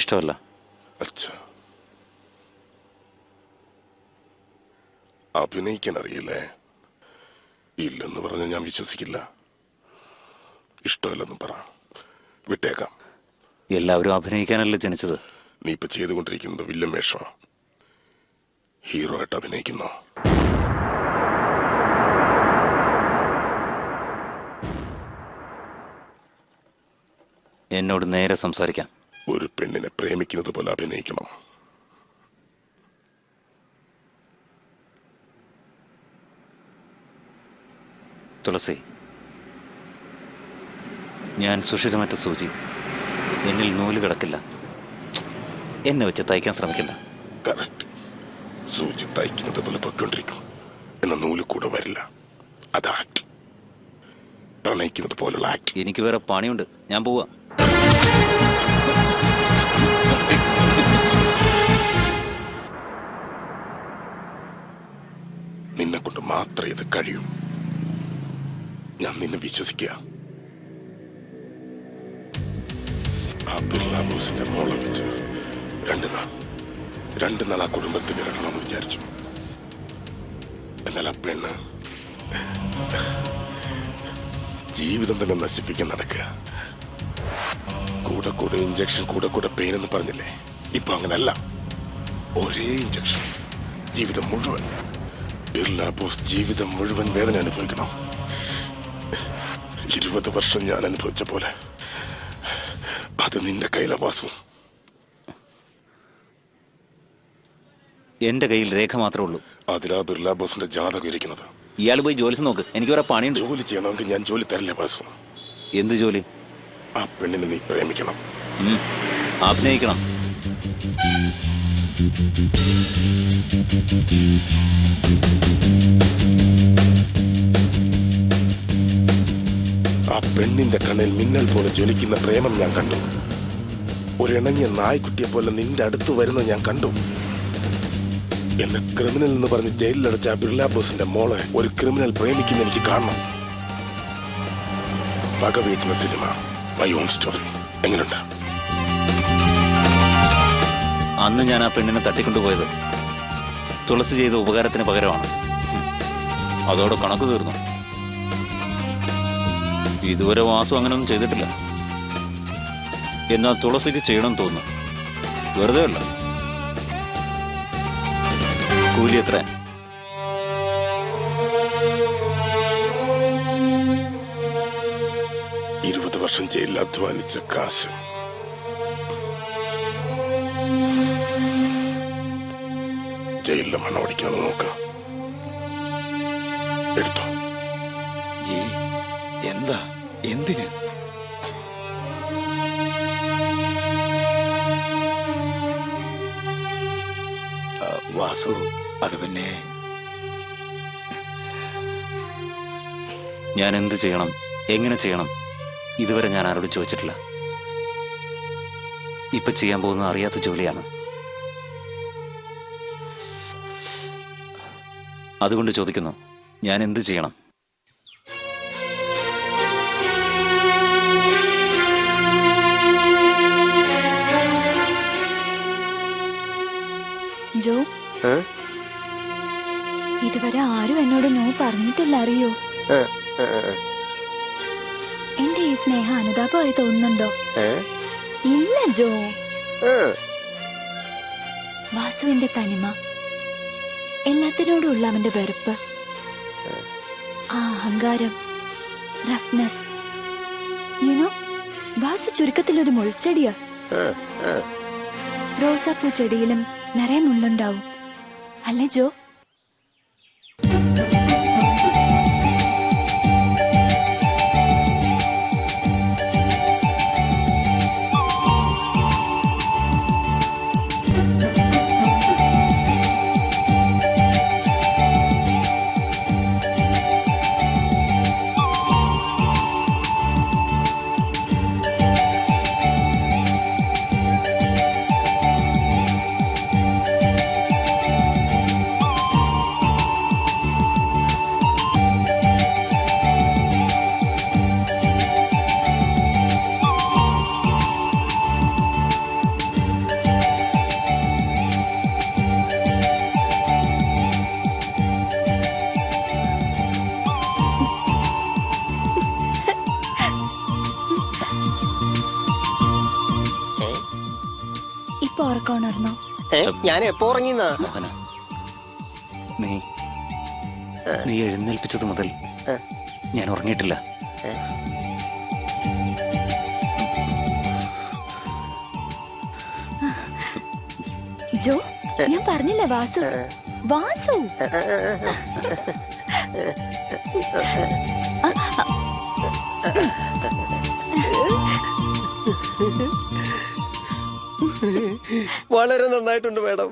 [SPEAKER 2] ഇഷ്ടമല്ല.
[SPEAKER 7] അഭിനയിക്കാൻ അറിയില്ലേ? ഇല്ലെന്ന് പറഞ്ഞ ഞാൻ വിശ്വസിക്കില്ല. ഇഷ്ടമല്ലെന്ന് പറ, വിട്ടേക്കാം.
[SPEAKER 2] എല്ലാവരും അഭിനയിക്കാനല്ലേ ജനിച്ചത്.
[SPEAKER 7] നീ ഇപ്പൊ ചെയ്തുകൊണ്ടിരിക്കുന്നത് വില്ലൻ വേഷമാ. ഹീറോ ആയിട്ട് അഭിനയിക്കുന്നു.
[SPEAKER 2] എന്നോട് നേരെ സംസാരിക്കാം.
[SPEAKER 7] ഒരു പെണ്ണിനെ പ്രേമിക്കുന്നത് പോലെ അഭിനയിക്കണം.
[SPEAKER 2] തുളസി, ഞാൻ സുഷിരമറ്റ സൂചി. എന്നിൽ നൂല് കിടക്കില്ല. എന്നെ വെച്ച് തയ്ക്കാൻ ശ്രമിക്കില്ല.
[SPEAKER 7] കറക്റ്റ്. സൂചി തയ്ക്കുന്നത് പോലെ പൊയ്ക്കൊണ്ടിരിക്കും. എന്ന നൂല് കൂടെ വരില്ല. അത് ആക്ട്. പ്രണയിക്കുന്നത് പോലുള്ള ആക്ട്.
[SPEAKER 2] എനിക്ക് വേറെ പണിയുണ്ട്, ഞാൻ പോവാ.
[SPEAKER 7] നിന്നെ കൊണ്ട് മാത്രമേ ഇത് കഴിയൂ. ഞാൻ നിന്നെ വിശ്വസിക്കുക. ആ ബിർള ബോസിന്റെ മോളെ വെച്ച് രണ്ടു നാൾ ആ കുടുംബത്തിൽ വിരട്ടണമെന്ന് വിചാരിച്ചു. എന്നാൽ ആ പെണ്ണ് ജീവിതം തന്നെ നശിപ്പിക്കാൻ നടക്കുക. കൂടെ ഇഞ്ചക്ഷൻ, കൂടെ പെയിൻ എന്ന് പറഞ്ഞില്ലേ? ഇപ്പൊ അങ്ങനല്ല. ഒരേ ഇഞ്ചക്ഷൻ, ജീവിതം മുഴുവൻ. ബിർള ബോസ് ജീവിതം മുഴുവൻ വേദന അനുഭവിക്കണം. 20 വർഷം ഞാൻ അനുഭവിച്ച പോലെ. അത് നിന്റെ കയ്യിലെ വാസു.
[SPEAKER 2] എന്റെ കയ്യിൽ രേഖ മാത്രമേ ഉള്ളൂ.
[SPEAKER 7] അതിലാ ബിർള ബോസിന്റെ ജാതകം ഇരിക്കുന്നത്.
[SPEAKER 2] ഇയാൾ പോയി ജോലി നോക്ക്, എനിക്ക് വേറെ പണിയുണ്ട്.
[SPEAKER 7] ജോലി ചെയ്യണമെങ്കിൽ ഞാൻ ജോലി തരില്ല വാസു.
[SPEAKER 2] എന്ത് ജോലി?
[SPEAKER 7] ആ പെണ്ണിനെ നീ പ്രേമിക്കണം,
[SPEAKER 2] അഭിനയിക്കണം.
[SPEAKER 7] ആ പെണ്ണിന്റെ കണ്ണിൽ മിന്നൽ പോലെ ജ്വലിക്കുന്ന പ്രേമം ഞാൻ കണ്ടു. ഒരിണങ്ങിയ നായ്ക്കുട്ടിയെ പോലെ നിന്റെ അടുത്ത് വരുന്നത് ഞാൻ കണ്ടു. എന്നെ ക്രിമിനൽ എന്ന് പറഞ്ഞ് ജയിലിലടച്ച ആ ബിർള ബോസിന്റെ മോളെ ഒരു ക്രിമിനൽ പ്രേമിക്കുന്ന എനിക്ക് കാണണം. പക വീട്ടുന്ന സിനിമ, മൈ ഓൺ സ്റ്റോറി. എങ്ങനെയുണ്ട്?
[SPEAKER 2] അന്ന് ഞാൻ ആ പെണ്ണിനെ തട്ടിക്കൊണ്ടുപോയത് തുളസി ചെയ്ത ഉപകാരത്തിന് പകരമാണ്. അതോടെ കണക്ക് തീർന്നു. ഇതുവരെ വാസു അങ്ങനെയൊന്നും ചെയ്തിട്ടില്ല. എന്നാൽ തുളസിക്ക് ചെയ്യണം തോന്നുന്നു. വെറുതെ അല്ല. കൂലി എത്ര?
[SPEAKER 7] 20 വർഷം ജയിലിൽ അധ്വാനിച്ച കാശ്. ജയിലിലെ മണം ഓടിക്കാന്ന് നോക്ക. എടുത്തോ.
[SPEAKER 1] എന്താ? എന്തിന്? വാസു, അത് പിന്നെ
[SPEAKER 2] ഞാൻ എന്ത് ചെയ്യണം, എങ്ങനെ ചെയ്യണം, ഇതുവരെ ഞാൻ ആരോടും ചോദിച്ചിട്ടില്ല. ഇപ്പൊ ചെയ്യാൻ പോകുന്നത് അറിയാത്ത ജോലിയാണ്. അതുകൊണ്ട് ചോദിക്കുന്നു, ഞാൻ എന്ത് ചെയ്യണം?
[SPEAKER 5] ജോ, ഇതുവരെ ആരും എന്നോട് നോ പറഞ്ഞിട്ടില്ല, അറിയോ? എന്റെ ഈ സ്നേഹം അനുതാപമായി തോന്നുന്നുണ്ടോ? ഇല്ല ജോ. വാസുവിന്റെ തനിമ, എല്ലാത്തിനോടുള്ള അവന്റെ വെറുപ്പ്, ആ അഹങ്കാരം, റഫ്നെസ്, യുനോ, വാസു ചുരുക്കത്തിലൊരു മുൾച്ചെടിയാ. റോസാപ്പൂ ചെടിയിലും നിറയെ മുള്ളുണ്ടാവും, അല്ലേ ജോ? ഇപ്പൊ ഉറക്കമുണർന്നോ?
[SPEAKER 6] ഞാൻ എപ്പോ ഉറങ്ങിന്നാ?
[SPEAKER 2] മോഹന, നീ എഴുന്നേൽപ്പിച്ചത് മുതൽ ഞാൻ ഉറങ്ങിയിട്ടില്ല.
[SPEAKER 5] ജോ, ഞാൻ പറഞ്ഞില്ല വാസു. വാസു
[SPEAKER 6] വളരെ നന്നായിട്ടുണ്ട് മാഡം.